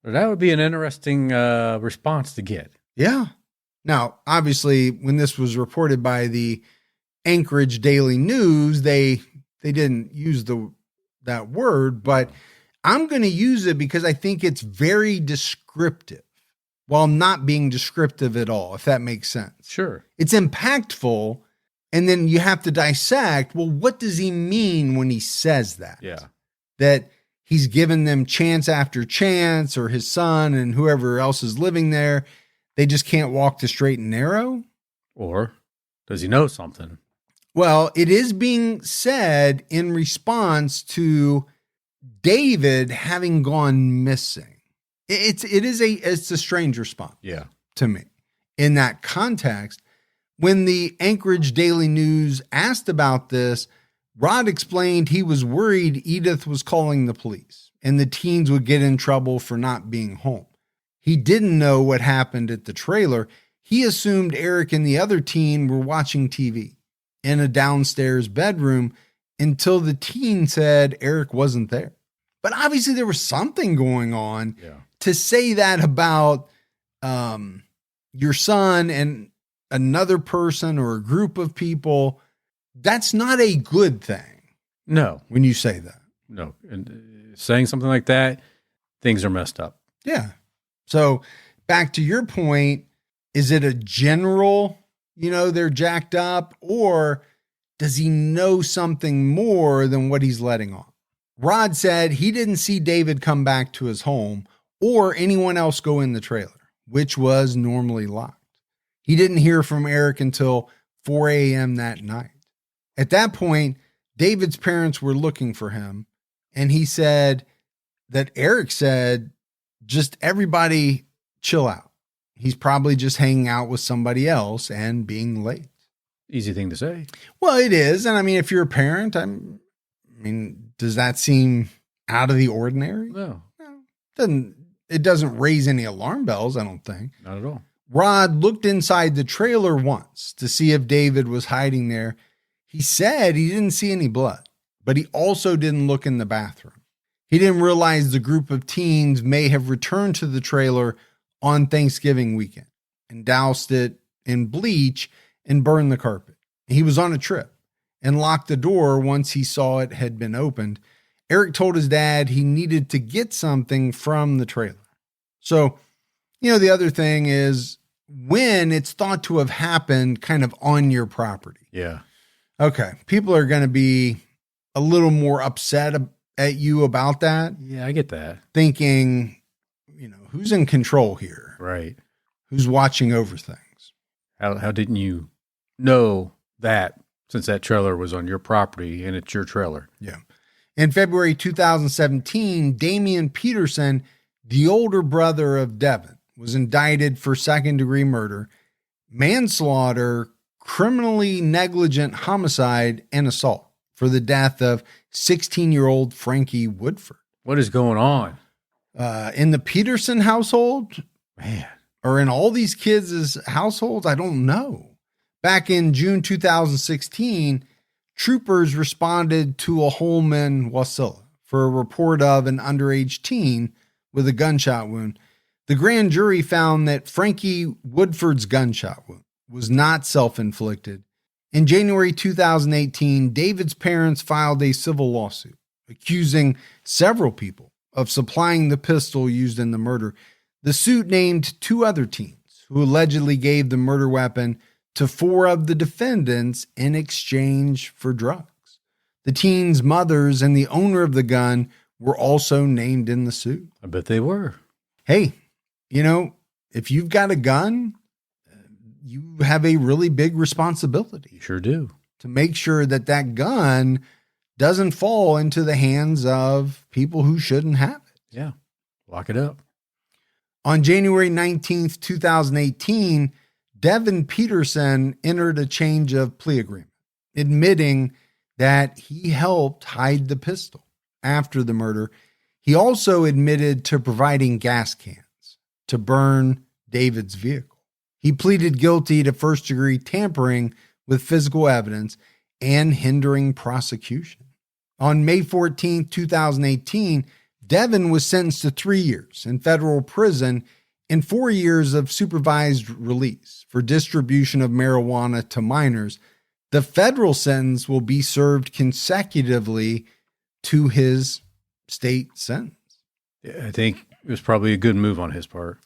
S3: That would be an interesting response to get.
S2: Yeah. Now, obviously, when this was reported by the Anchorage Daily News, they didn't use that word, but I'm going to use it because I think it's very descriptive while not being descriptive at all, if that makes sense.
S3: Sure.
S2: It's impactful, and then you have to dissect, well, what does he mean when he says that?
S3: Yeah.
S2: That he's given them chance after chance, or his son and whoever else is living there, they just can't walk the straight and narrow?
S3: Or does he know something?
S2: Well, it is being said in response to David having gone missing. It's a strange response.
S3: Yeah.
S2: To me in that context. When the Anchorage Daily News asked about this, Rod explained he was worried Edith was calling the police and the teens would get in trouble for not being home. He didn't know what happened at the trailer. He assumed Eric and the other teen were watching TV in a downstairs bedroom until the teen said Eric wasn't there. But obviously there was something going on.
S3: Yeah.
S2: To say that about your son and another person or a group of people, that's not a good thing.
S3: No.
S2: When you say that.
S3: No. And saying something like that, things are messed up.
S2: Yeah. So back to your point, is it a general, they're jacked up, or does he know something more than what he's letting on? Rod said he didn't see David come back to his home or anyone else go in the trailer, which was normally locked. He didn't hear from Eric until 4 a.m. that night. At that point, David's parents were looking for him, and he said that Eric said, just everybody chill out. He's probably just hanging out with somebody else and being late.
S3: Easy thing to say.
S2: Well, it is. And I mean, if you're a parent, does that seem out of the ordinary?
S3: No.
S2: It doesn't raise any alarm bells, I don't think.
S3: Not at all.
S2: Rod looked inside the trailer once to see if David was hiding there. He said he didn't see any blood, but he also didn't look in the bathroom. He didn't realize the group of teens may have returned to the trailer on Thanksgiving weekend and doused it in bleach and burned the carpet. He was on a trip and locked the door once he saw it had been opened. Eric told his dad he needed to get something from the trailer. So, the other thing is when it's thought to have happened kind of on your property.
S3: Yeah.
S2: Okay. People are going to be a little more upset at you about that.
S3: Yeah, I get that.
S2: Thinking, who's in control here?
S3: Right.
S2: Who's watching over things?
S3: How didn't you know that since that trailer was on your property and it's your trailer?
S2: Yeah. In February 2017, Damian Peterson, the older brother of Devin, was indicted for second-degree murder, manslaughter, criminally negligent homicide, and assault for the death of 16-year-old Frankie Woodford.
S3: What is going on?
S2: In the Peterson household?
S3: Man.
S2: Or in all these kids' households? I don't know. Back in June 2016, troopers responded to a home in Wasilla for a report of an underage teen with a gunshot wound. The grand jury found that Frankie Woodford's gunshot wound was not self-inflicted. In January 2018, David's parents filed a civil lawsuit accusing several people of supplying the pistol used in the murder. The suit named 2 other teens who allegedly gave the murder weapon to 4 of the defendants in exchange for drugs. The teens' mothers and the owner of the gun were also named in the suit.
S3: I bet they were.
S2: Hey, if you've got a gun, you have a really big responsibility.
S3: You sure do.
S2: To make sure that that gun doesn't fall into the hands of people who shouldn't have it.
S3: Yeah. Lock it up.
S2: On January 19th, 2018, Devin Peterson entered a change of plea agreement, admitting that he helped hide the pistol after the murder. He also admitted to providing gas cans to burn David's vehicle. He pleaded guilty to first-degree tampering with physical evidence and hindering prosecution. On May 14, 2018, Devin was sentenced to 3 years in federal prison and 4 years of supervised release for distribution of marijuana to minors. The federal sentence will be served consecutively to his state sentence.
S3: I think it was probably a good move on his part.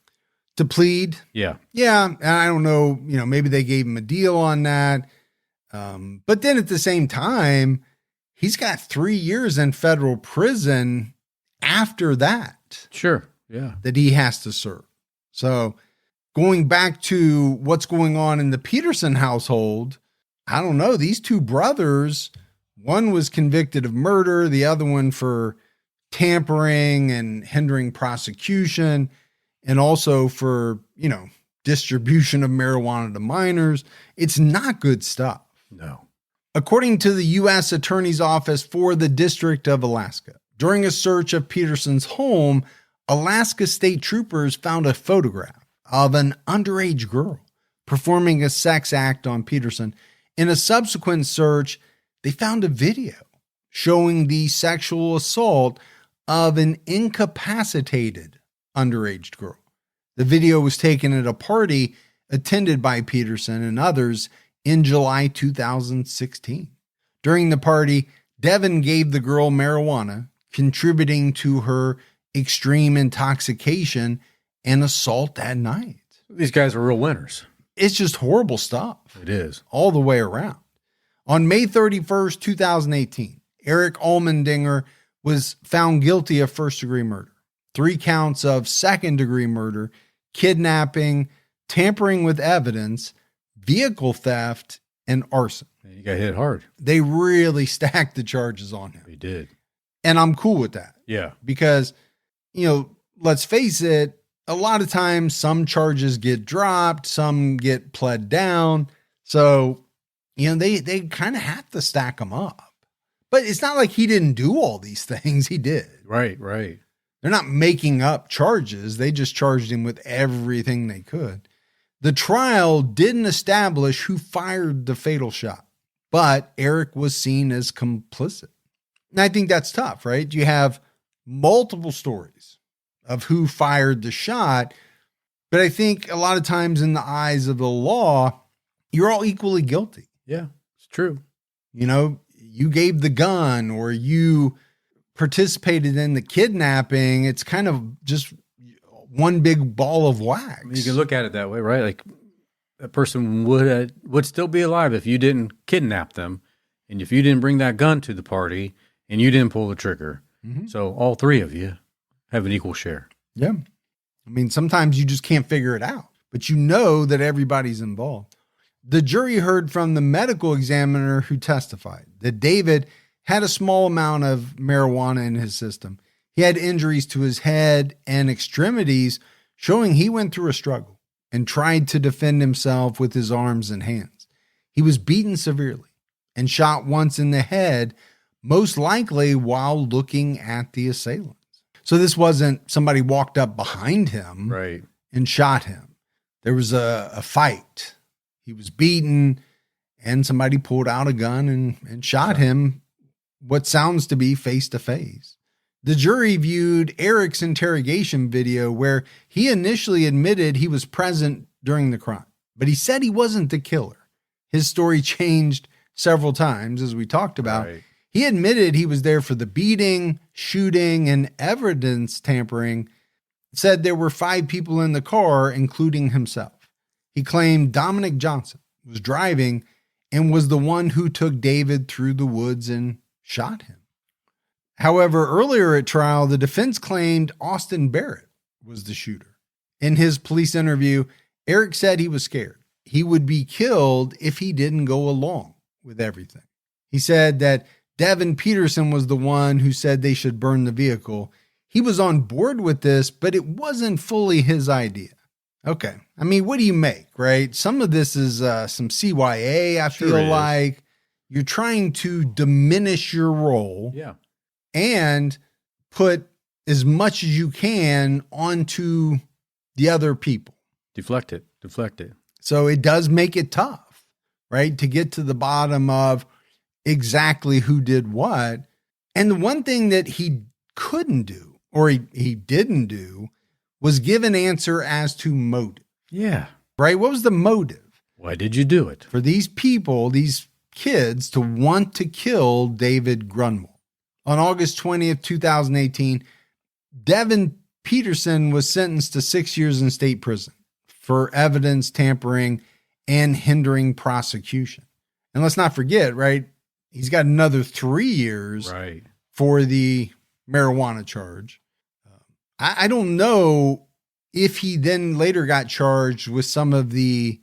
S2: To plead?
S3: Yeah.
S2: Yeah. And I don't know, maybe they gave him a deal on that. But then at the same time, he's got 3 years in federal prison after that.
S3: Sure. Yeah.
S2: That he has to serve. So going back to what's going on in the Peterson household, I don't know. These 2 brothers, one was convicted of murder, the other one for tampering and hindering prosecution, and also for, distribution of marijuana to minors. It's not good stuff.
S3: No.
S2: According to the U.S. Attorney's Office for the District of Alaska, during a search of Peterson's home, Alaska state troopers found a photograph of an underage girl performing a sex act on Peterson. In a subsequent search, they found a video showing the sexual assault of an incapacitated underage girl. The video was taken at a party attended by Peterson and others in July 2016. During the party, Devin gave the girl marijuana, contributing to her extreme intoxication and assault that night.
S3: These guys are real winners.
S2: It's just horrible stuff.
S3: It is.
S2: All the way around. On May 31st, 2018, Eric Allmendinger was found guilty of first-degree murder, 3 counts of second-degree murder, kidnapping, tampering with evidence, vehicle theft, and arson.
S3: He got hit hard.
S2: They really stacked the charges on him.
S3: He did.
S2: And I'm cool with that.
S3: Yeah.
S2: Because, let's face it, a lot of times some charges get dropped, some get pled down. So, they kind of have to stack them up. But it's not like he didn't do all these things. He did.
S3: Right.
S2: They're not making up charges. They just charged him with everything they could. The trial didn't establish who fired the fatal shot, but Eric was seen as complicit. And I think that's tough, right? You have multiple stories of who fired the shot, but I think a lot of times in the eyes of the law, you're all equally guilty.
S3: Yeah, it's true.
S2: You gave the gun or you participated in the kidnapping. It's kind of just one big ball of wax.
S3: You can look at it that way, right? Like that person would still be alive if you didn't kidnap them, and if you didn't bring that gun to the party, and you didn't pull the trigger. Mm-hmm. So all 3 of you have an equal share.
S2: Yeah. Sometimes you just can't figure it out, but that everybody's involved. The jury heard from the medical examiner who testified that David had a small amount of marijuana in his system. He had injuries to his head and extremities, showing he went through a struggle and tried to defend himself with his arms and hands. He was beaten severely and shot once in the head, most likely while looking at the assailants. So this wasn't somebody walked up behind him and shot him. There was a fight. He was beaten and somebody pulled out a gun and shot him, what sounds to be face to face. The jury viewed Eric's interrogation video where he initially admitted he was present during the crime, but he said he wasn't the killer. His story changed several times, as we talked about. Right. He admitted he was there for the beating, shooting, and evidence tampering. Said there were 5 people in the car, including himself. He claimed Dominic Johnson was driving and was the one who took David through the woods and shot him. However, earlier at trial, the defense claimed Austin Barrett was the shooter. In his police interview, Eric said he was scared. He would be killed if he didn't go along with everything. He said that Devin Peterson was the one who said they should burn the vehicle. He was on board with this, but it wasn't fully his idea. Okay. What do you make, right? Some of this is some CYA, I feel like. You're trying to diminish your role.
S3: Yeah.
S2: And put as much as you can onto the other people.
S3: Deflect it.
S2: So it does make it tough, right? To get to the bottom of exactly who did what. And the one thing that he couldn't do, or he didn't do, was give an answer as to motive.
S3: Yeah.
S2: Right? What was the motive?
S3: Why did you do it?
S2: For these people, these kids, to want to kill David Grunwald. On August 20th, 2018, Devin Peterson was sentenced to 6 years in state prison for evidence tampering and hindering prosecution. And let's not forget, right? He's got another 3 years for the marijuana charge. I don't know if he then later got charged with some of the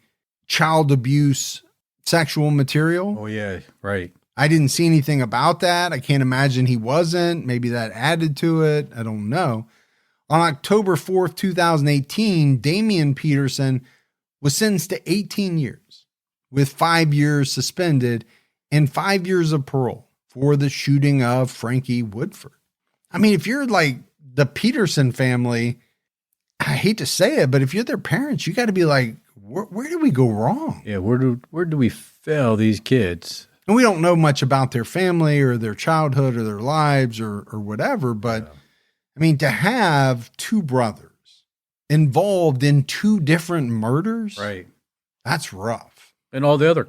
S2: child abuse sexual material.
S3: Oh, yeah, right.
S2: I didn't see anything about that. I can't imagine he wasn't. Maybe that added to it. I don't know. On October 4th, 2018, Damian Peterson was sentenced to 18 years with 5 years suspended and 5 years of parole for the shooting of Frankie Woodford. If you're like the Peterson family, I hate to say it, but if you're their parents, you got to be like, where did we go wrong?
S3: Yeah, where do we fail these kids?
S2: And we don't know much about their family or their childhood or their lives or whatever, but I mean, to have two brothers involved in two different murders,
S3: Right.
S2: that's rough.
S3: And all the other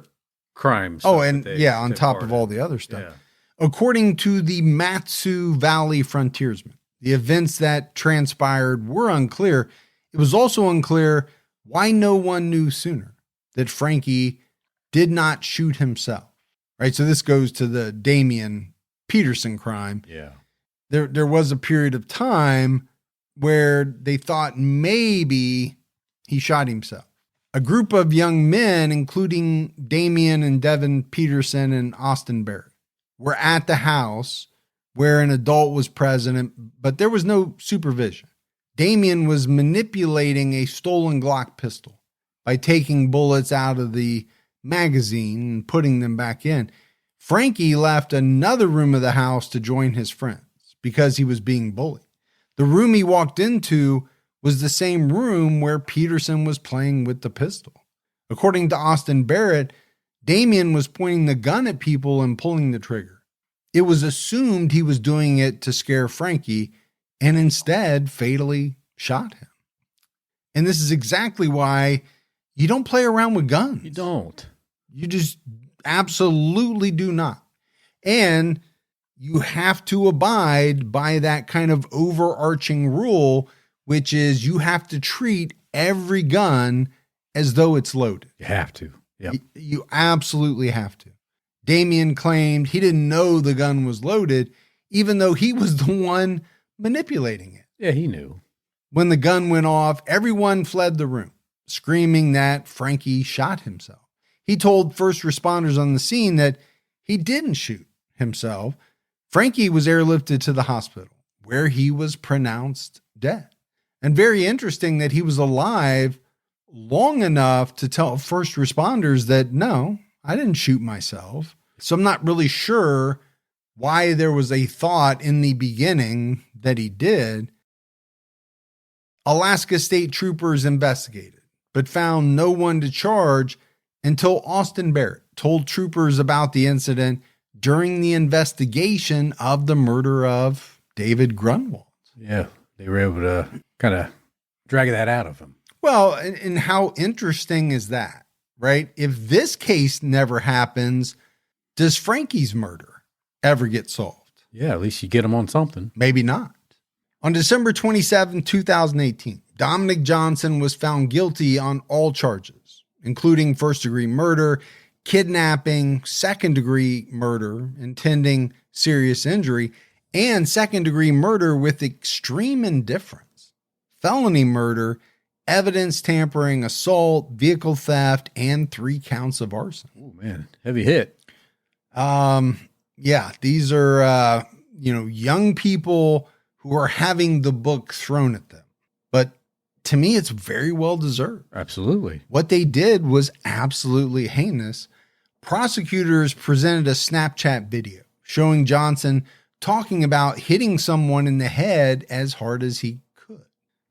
S3: crimes.
S2: Oh, and on top of all the other stuff.
S3: Yeah.
S2: According to the Matsu Valley frontiersmen, the events that transpired were unclear. It was also unclear why no one knew sooner that Frankie did not shoot himself. Right? So this goes to the Damian Peterson crime.
S3: Yeah.
S2: There was a period of time where they thought maybe he shot himself. A group of young men, including Damian and Devin Peterson and Austin Barrett, were at the house where an adult was present, but there was no supervision. Damian was manipulating a stolen Glock pistol by taking bullets out of the magazine and putting them back in. Frankie left another room of the house to join his friends because he was being bullied. The room he walked into was the same room where Peterson was playing with the pistol. According to Austin Barrett, Damian was pointing the gun at people and pulling the trigger. It was assumed he was doing it to scare Frankie and instead fatally shot him. And this is exactly why you don't play around with guns.
S3: You don't.
S2: You just absolutely do not. And you have to abide by that kind of overarching rule, which is you have to treat every gun as though it's loaded.
S3: You have to. Yep.
S2: You absolutely have to. Damian claimed he didn't know the gun was loaded, even though he was the one manipulating it.
S3: Yeah, he knew.
S2: When the gun went off, everyone fled the room, screaming that Frankie shot himself. He told first responders on the scene that he didn't shoot himself. Frankie was airlifted to the hospital, where he was pronounced dead. And very interesting that he was alive long enough to tell first responders that, no, I didn't shoot myself. So I'm not really sure why there was a thought in the beginning that he did. Alaska State Troopers investigated, but found no one to charge until Austin Barrett told troopers about the incident during the investigation of the murder of David Grunwald.
S3: Yeah, they were able to kind of drag that out of him.
S2: Well, and how interesting is that, right? If this case never happens, does Frankie's murder ever get solved?
S3: Yeah, at least you get him on something.
S2: Maybe not. On December 27, 2018, Dominic Johnson was found guilty on all charges, including first-degree murder, kidnapping, second-degree murder, intending serious injury, and second-degree murder with extreme indifference, felony murder, evidence tampering, assault, vehicle theft, and 3 counts of arson.
S3: Oh, man. Heavy hit.
S2: Yeah, these are, young people who are having the book thrown at them. But to me, it's very well deserved.
S3: Absolutely.
S2: What they did was absolutely heinous. Prosecutors presented a Snapchat video showing Johnson talking about hitting someone in the head as hard as he could.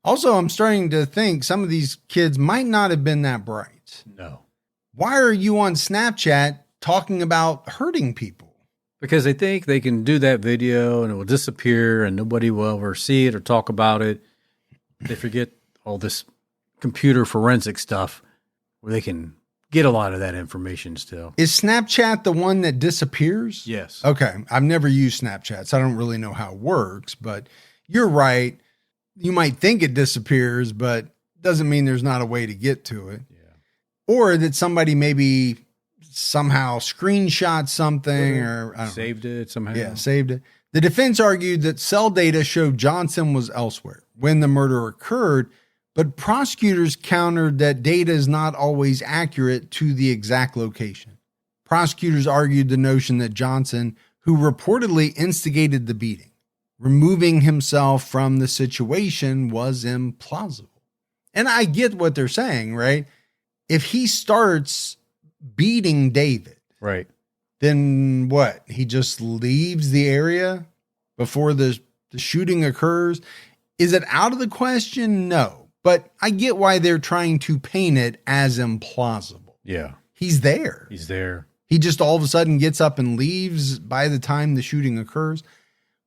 S2: Also, I'm starting to think some of these kids might not have been that bright.
S3: No.
S2: Why are you on Snapchat talking about hurting people?
S3: Because they think they can do that video and it will disappear and nobody will ever see it or talk about it. They forget all this computer forensic stuff where they can get a lot of that information still.
S2: Is Snapchat the one that disappears?
S3: Yes.
S2: Okay. I've never used Snapchat, so I don't really know how it works, but you're right. You might think it disappears, but doesn't mean there's not a way to get to it.
S3: Yeah.
S2: Or that somebody maybe somehow screenshot something or I don't
S3: saved
S2: know.
S3: it somehow.
S2: Yeah, saved it. The defense argued that cell data showed Johnson was elsewhere when the murder occurred, but prosecutors countered that data is not always accurate to the exact location. Prosecutors argued the notion that Johnson, who reportedly instigated the beating, removing himself from the situation was implausible. And I get what they're saying, right? If he starts beating David,
S3: right,
S2: then what? He just leaves the area before the shooting occurs? Is it out of the question? No. But I get why they're trying to paint it as implausible.
S3: Yeah.
S2: He's there.
S3: He's there.
S2: He just all of a sudden gets up and leaves by the time the shooting occurs.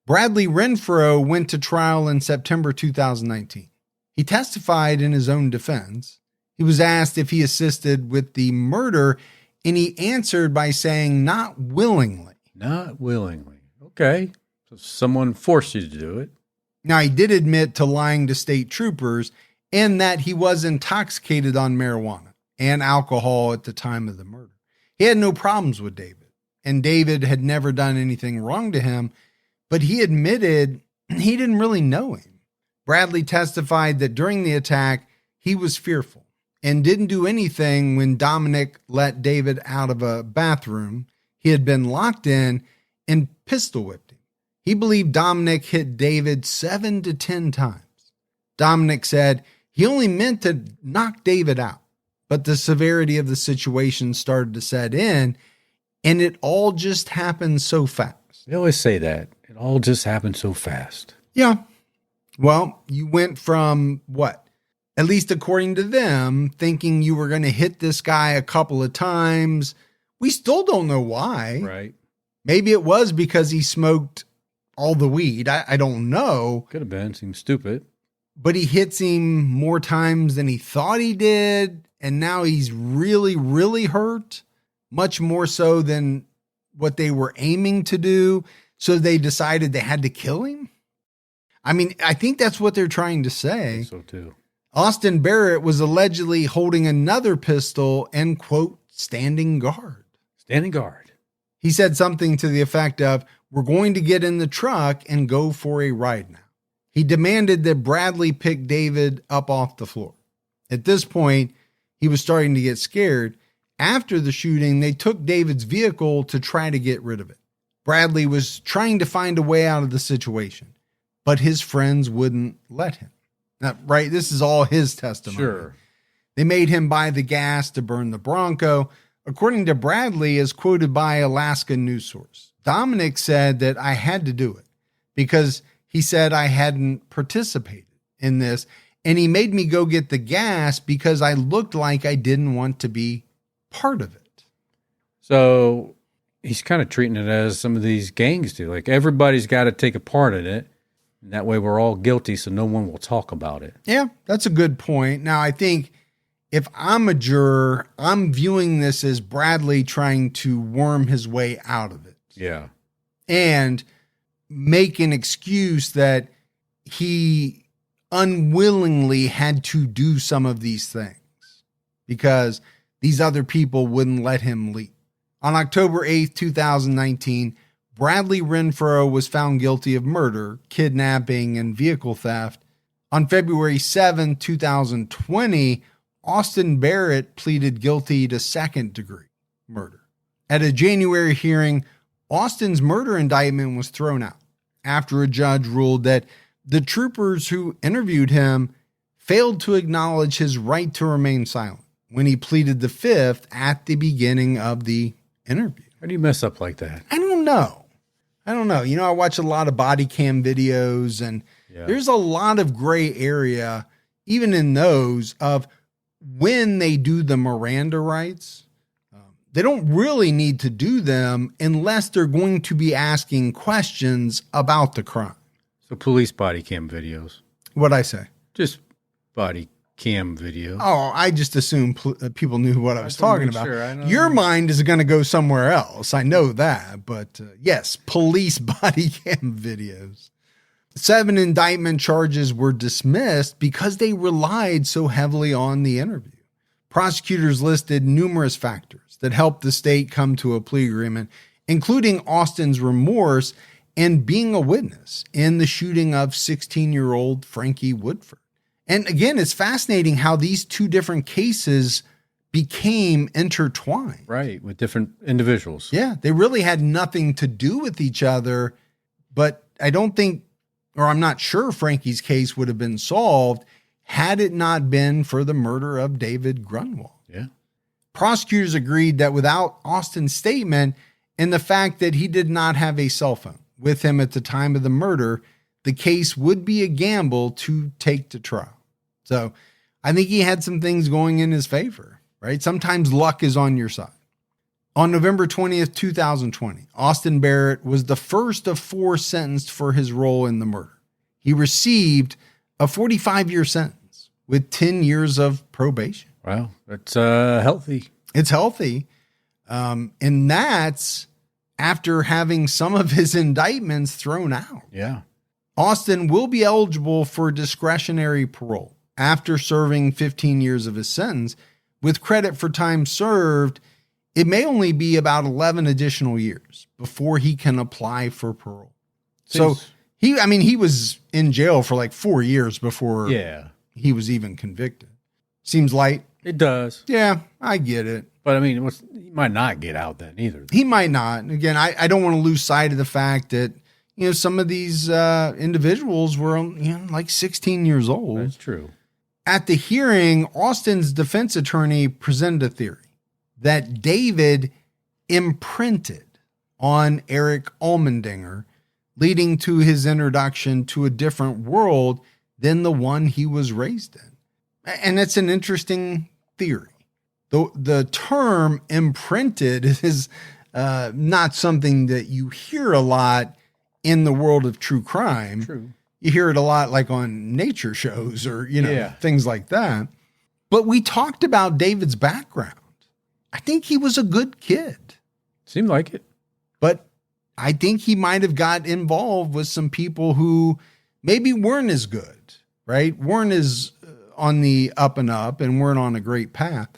S2: Bradley Renfro went to trial in September 2019. He testified in his own defense. He was asked if he assisted with the murder, and he answered by saying not willingly.
S3: Not willingly. Okay. So someone forced you to do it.
S2: Now, he did admit to lying to state troopers and that he was intoxicated on marijuana and alcohol at the time of the murder. He had no problems with David, and David had never done anything wrong to him, but he admitted he didn't really know him. Bradley testified that during the attack, he was fearful and didn't do anything when Dominic let David out of a bathroom he had been locked in and pistol whipped him. He believed Dominic hit David 7 to 10 times. Dominic said he only meant to knock David out, but the severity of the situation started to set in, and it all just happened so fast.
S3: They always say that. It all just happened so fast.
S2: Yeah. Well, you went from what? At least according to them, thinking you were going to hit this guy a couple of times. We still don't know why.
S3: Right.
S2: Maybe it was because he smoked all the weed. I don't know.
S3: Could have been. Seems stupid.
S2: But he hits him more times than he thought he did. And now he's really, really hurt. Much more so than what they were aiming to do. So they decided they had to kill him. I mean, I think that's what they're trying to say.
S3: I think so too.
S2: Austin Barrett was allegedly holding another pistol and, quote, standing guard.
S3: Standing guard.
S2: He said something to the effect of, "We're going to get in the truck and go for a ride now." He demanded that Bradley pick David up off the floor. At this point, he was starting to get scared. After the shooting, they took David's vehicle to try to get rid of it. Bradley was trying to find a way out of the situation, but his friends wouldn't let him. Now, right, this is all his testimony.
S3: Sure.
S2: They made him buy the gas to burn the Bronco. According to Bradley, as quoted by Alaska news source, Dominic said that I had to do it because he said I hadn't participated in this, and he made me go get the gas because I looked like I didn't want to be part of it.
S3: So he's kind of treating it as some of these gangs do. Like everybody's got to take a part in it. And that way we're all guilty, so no one will talk about it.
S2: Yeah, that's a good point. Now, I think if I'm a juror, I'm viewing this as Bradley trying to worm his way out of it.
S3: Yeah.
S2: And make an excuse that he unwillingly had to do some of these things because these other people wouldn't let him leave. On October 8th, 2019, Bradley Renfro was found guilty of murder, kidnapping, and vehicle theft. On February 7, 2020, Austin Barrett pleaded guilty to second-degree murder. At a January hearing, Austin's murder indictment was thrown out after a judge ruled that the troopers who interviewed him failed to acknowledge his right to remain silent when he pleaded the fifth at the beginning of the interview.
S3: How do you mess up like that?
S2: I don't know. You know, I watch a lot of body cam videos, and there's a lot of gray area, even in those, of when they do the Miranda rights. They don't really need to do them unless they're going to be asking questions about the crime.
S3: So police body cam videos.
S2: What'd I say?
S3: Just body cam video.
S2: Oh, I just assumed people knew what I was talking about.
S3: Sure,
S2: Your mind is going to go somewhere else. I know that. But yes, police body cam videos. 7 indictment charges were dismissed because they relied so heavily on the interview. Prosecutors listed numerous factors that helped the state come to a plea agreement, including Austin's remorse and being a witness in the shooting of 16-year-old Frankie Woodford. And again, it's fascinating how these two different cases became intertwined.
S3: Right, with different individuals.
S2: Yeah, they really had nothing to do with each other, but I don't think, or I'm not sure Frankie's case would have been solved had it not been for the murder of David Grunwald.
S3: Yeah.
S2: Prosecutors agreed that without Austin's statement and the fact that he did not have a cell phone with him at the time of the murder, the case would be a gamble to take to trial. So I think he had some things going in his favor, right? Sometimes luck is on your side. On November 20th, 2020, Austin Barrett was the first of 4 sentenced for his role in the murder. He received a 45-year sentence with 10 years of probation.
S3: Wow, that's healthy.
S2: It's healthy. And that's after having some of his indictments thrown out.
S3: Yeah.
S2: Austin will be eligible for discretionary parole after serving 15 years of his sentence. With credit for time served, it may only be about 11 additional years before he can apply for parole. So he was in jail for like 4 years before he was even convicted. Seems light.
S3: It does.
S2: Yeah, I get it.
S3: But I mean, he might not get out then either.
S2: He might not. Again, I don't want to lose sight of the fact that, some of these individuals were, like 16 years old.
S3: That's true.
S2: At the hearing, Austin's defense attorney presented a theory that David imprinted on Eric Allmendinger, leading to his introduction to a different world than the one he was raised in. And it's an interesting theory. The term imprinted is not something that you hear a lot in the world of true crime.
S3: True.
S2: You hear it a lot like on nature shows or, things like that. But we talked about David's background. I think he was a good kid.
S3: Seemed like it.
S2: But I think he might have got involved with some people who maybe weren't as good, right? Weren't as on the up and up and weren't on a great path.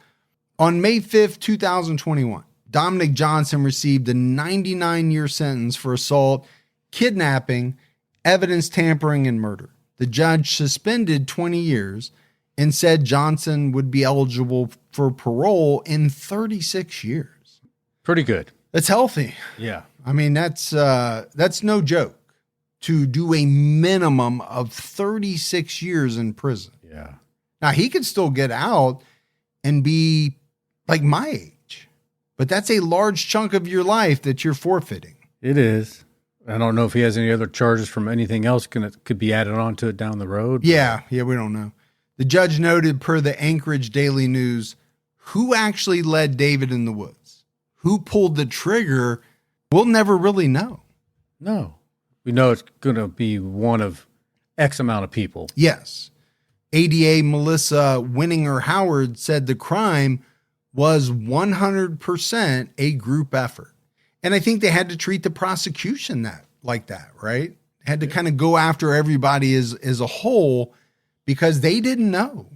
S2: On May 5th, 2021, Dominic Johnson received a 99-year sentence for assault, kidnapping, evidence tampering, and murder. The judge suspended 20 years and said Johnson would be eligible for parole in 36 years.
S3: Pretty good.
S2: That's healthy.
S3: Yeah.
S2: I mean, that's no joke to do a minimum of 36 years in prison.
S3: Yeah.
S2: Now, he could still get out and be like my age, but that's a large chunk of your life that you're forfeiting.
S3: It is. I don't know if he has any other charges from anything else could be added on to it down the road.
S2: Yeah, we don't know. The judge noted per the Anchorage Daily News, who actually led David in the woods? Who pulled the trigger? We'll never really know.
S3: No. We know it's going to be one of X amount of people.
S2: Yes. ADA Melissa Winninger Howard said the crime was 100% a group effort. And I think they had to treat the prosecution like that, right? Had to kind of go after everybody as a whole because they didn't know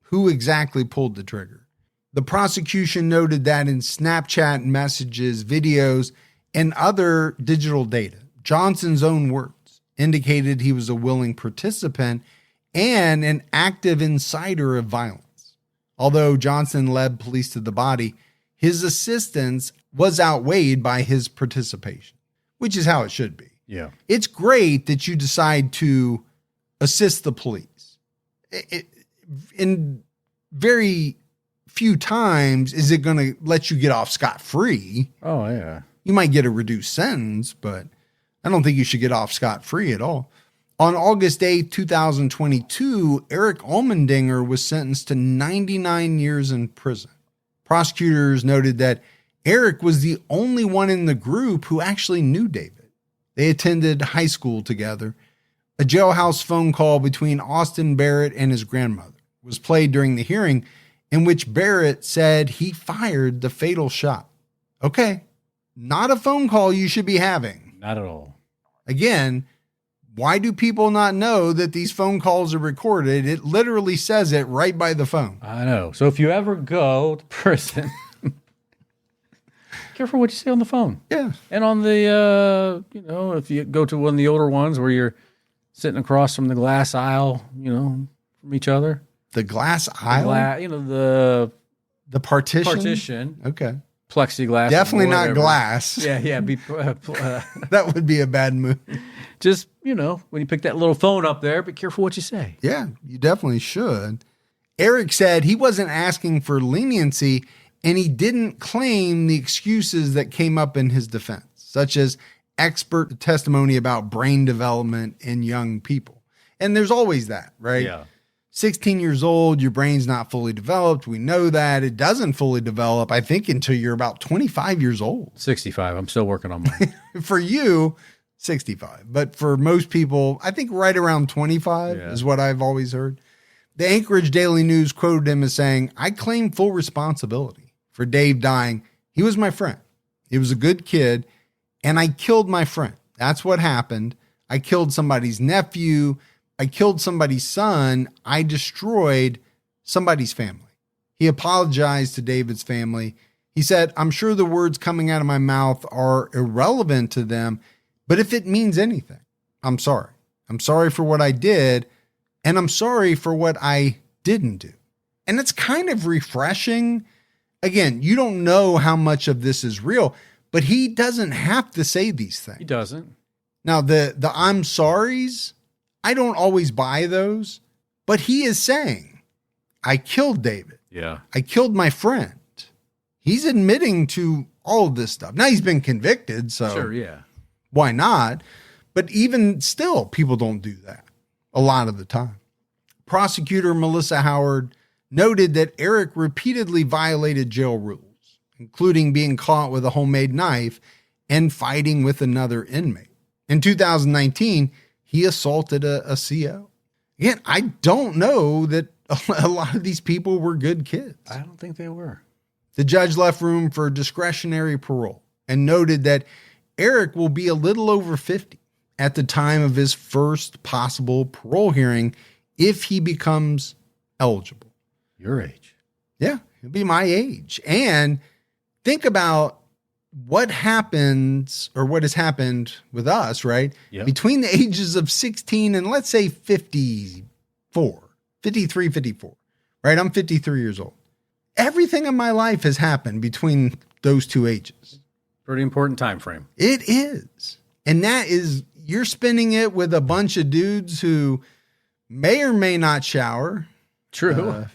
S2: who exactly pulled the trigger. The prosecution noted that in Snapchat messages, videos, and other digital data, Johnson's own words indicated he was a willing participant and an active insider of violence. Although Johnson led police to the body, his assistance was outweighed by his participation, which is how it should be.
S3: Yeah.
S2: It's great that you decide to assist the police. In very few times is it going to let you get off scot-free.
S3: Oh, yeah.
S2: You might get a reduced sentence, but I don't think you should get off scot-free at all. On August 8, 2022, Eric Allmendinger was sentenced to 99 years in prison. Prosecutors noted that Eric was the only one in the group who actually knew David. They attended high school together. A jailhouse phone call between Austin Barrett and his grandmother was played during the hearing, in which Barrett said he fired the fatal shot. Okay, not a phone call you should be having.
S3: Not at all.
S2: Again, why do people not know that these phone calls are recorded? It literally says it right by the phone.
S3: I know. So if you ever go to prison, careful what you say on the phone.
S2: Yeah.
S3: And on the, if you go to one of the older ones where you're sitting across from the glass aisle, from each other.
S2: The glass aisle? The partition?
S3: Partition.
S2: Okay.
S3: Plexiglass.
S2: Definitely not glass.
S3: Yeah.
S2: That would be a bad move.
S3: Just, when you pick that little phone up there, be careful what you say.
S2: Yeah, you definitely should. Eric said he wasn't asking for leniency, and he didn't claim the excuses that came up in his defense, such as expert testimony about brain development in young people. And there's always that, right?
S3: Yeah.
S2: 16 years old, your brain's not fully developed. We know that. It doesn't fully develop, I think, until you're about 25 years old.
S3: 65. I'm still working on mine.
S2: For you, 65. But for most people, I think right around 25 is what I've always heard. The Anchorage Daily News quoted him as saying, "I claim full responsibility for Dave dying. He was my friend. He was a good kid, and I killed my friend. That's what happened. I killed somebody's nephew. I killed somebody's son. I destroyed somebody's family." He apologized to David's family. He said, "I'm sure the words coming out of my mouth are irrelevant to them, but if it means anything, I'm sorry. I'm sorry for what I did, and I'm sorry for what I didn't do." And it's kind of refreshing. Again, you don't know how much of this is real, but he doesn't have to say these things.
S3: He doesn't.
S2: Now, the I'm sorries, I don't always buy those, but he is saying, I killed David.
S3: Yeah.
S2: I killed my friend. He's admitting to all of this stuff. Now he's been convicted, so
S3: Sure, yeah.
S2: why not? But even still, people don't do that a lot of the time. Prosecutor Melissa Howard noted that Eric repeatedly violated jail rules, including being caught with a homemade knife and fighting with another inmate. In 2019, he assaulted a CO. Again, I don't know that a lot of these people were good kids.
S3: I don't think they were.
S2: The judge left room for discretionary parole and noted that Eric will be a little over 50 at the time of his first possible parole hearing if he becomes eligible.
S3: Your age.
S2: Yeah, he'll be my age. And think about what happens or what has happened with us, right?
S3: Yep.
S2: Between the ages of 16 and let's say 53, 54, right? I'm 53 years old. Everything in my life has happened between those two ages.
S3: Pretty important time frame.
S2: It is. And that is, you're spending it with a bunch of dudes who may or may not shower.
S3: True.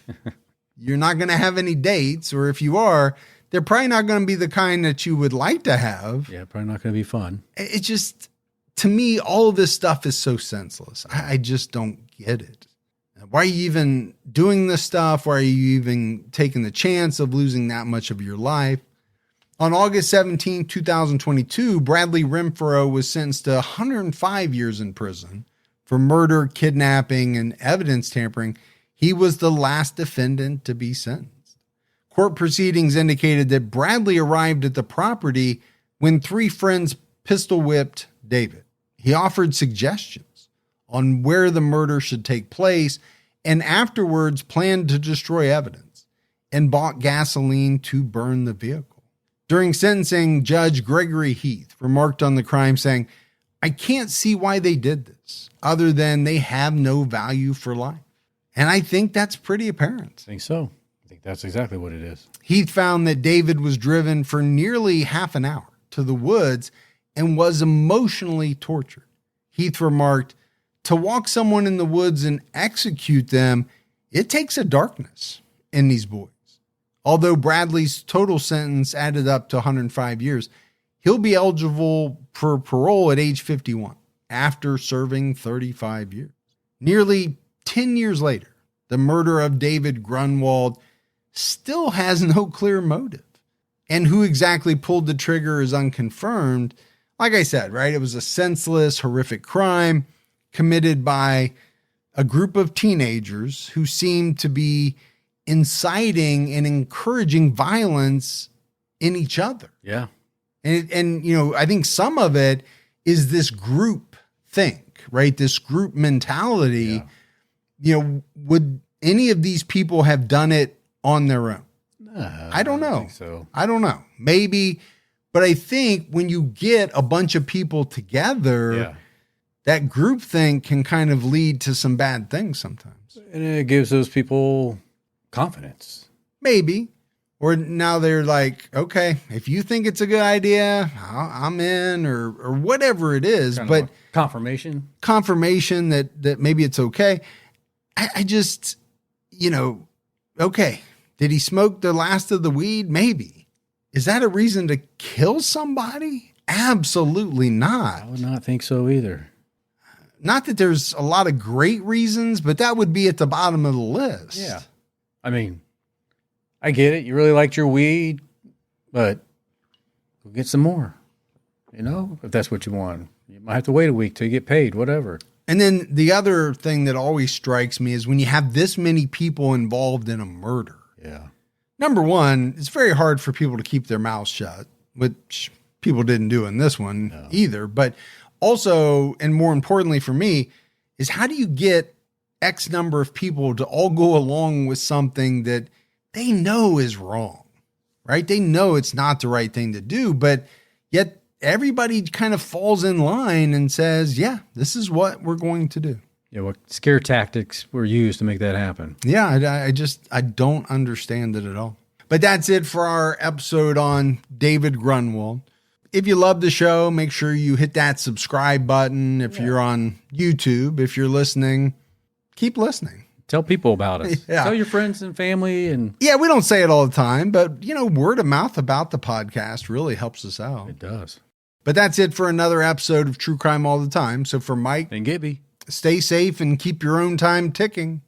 S2: You're not going to have any dates, or if you are, they're probably not going to be the kind that you would like to have.
S3: Yeah, probably not going to be fun.
S2: It just, to me, all of this stuff is so senseless. I just don't get it. Why are you even doing this stuff? Why are you even taking the chance of losing that much of your life? On August 17, 2022, Bradley Renfro was sentenced to 105 years in prison for murder, kidnapping, and evidence tampering. He was the last defendant to be sentenced. Court proceedings indicated that Bradley arrived at the property when three friends pistol whipped David. He offered suggestions on where the murder should take place and afterwards planned to destroy evidence and bought gasoline to burn the vehicle. During sentencing, Judge Gregory Heath remarked on the crime saying, "I can't see why they did this other than they have no value for life." And I think that's pretty apparent.
S3: I think so. I think that's exactly what it is.
S2: Heath found that David was driven for nearly half an hour to the woods and was emotionally tortured. Heath remarked, "To walk someone in the woods and execute them, it takes a darkness in these boys." Although Bradley's total sentence added up to 105 years, he'll be eligible for parole at age 51 after serving 35 years. Nearly 10 years later, the murder of David Grunwald still has no clear motive. And who exactly pulled the trigger is unconfirmed. Like I said, right, it was a senseless, horrific crime committed by a group of teenagers who seemed to be inciting and encouraging violence in each other.
S3: Yeah.
S2: And you know, I think some of it is this group think, right? This group mentality.
S3: Yeah.
S2: You know, would any of these people have done it on their own? I don't know.
S3: Think so.
S2: I don't know. Maybe, but I think when you get a bunch of people together, that group thing can kind of lead to some bad things sometimes.
S3: And it gives those people confidence.
S2: Maybe. Or now they're like, okay, if you think it's a good idea, I'm in, or whatever it is.
S3: Kind of
S2: but
S3: confirmation
S2: that maybe it's okay. I just, you know, okay, did he smoke the last of the weed? Maybe. Is that a reason to kill somebody? Absolutely not.
S3: I would not think so either.
S2: Not that there's a lot of great reasons, but that would be at the bottom of the list.
S3: Yeah. I mean, I get it. You really liked your weed, but go get some more. You know, if that's what you want. You might have to wait a week till you get paid, whatever.
S2: And then the other thing that always strikes me is when you have this many people involved in a murder.
S3: Yeah.
S2: Number one, it's very hard for people to keep their mouths shut, which people didn't do in this one either. But also, and more importantly for me, is how do you get X number of people to all go along with something that they know is wrong, right? They know it's not the right thing to do, but yet everybody kind of falls in line and says, yeah, this is what we're going to do.
S3: Yeah, what scare tactics were used to make that happen?
S2: Yeah, I don't understand it at all. But that's it for our episode on David Grunwald. If you love the show, make sure you hit that subscribe button. If you're on YouTube, if you're listening, keep listening.
S3: Tell people about us.
S2: Yeah.
S3: Tell your friends and family. And
S2: yeah, we don't say it all the time, but word of mouth about the podcast really helps us out.
S3: It does.
S2: But that's it for another episode of True Crime All the Time. So for Mike
S3: and Gibby,
S2: stay safe and keep your own time ticking.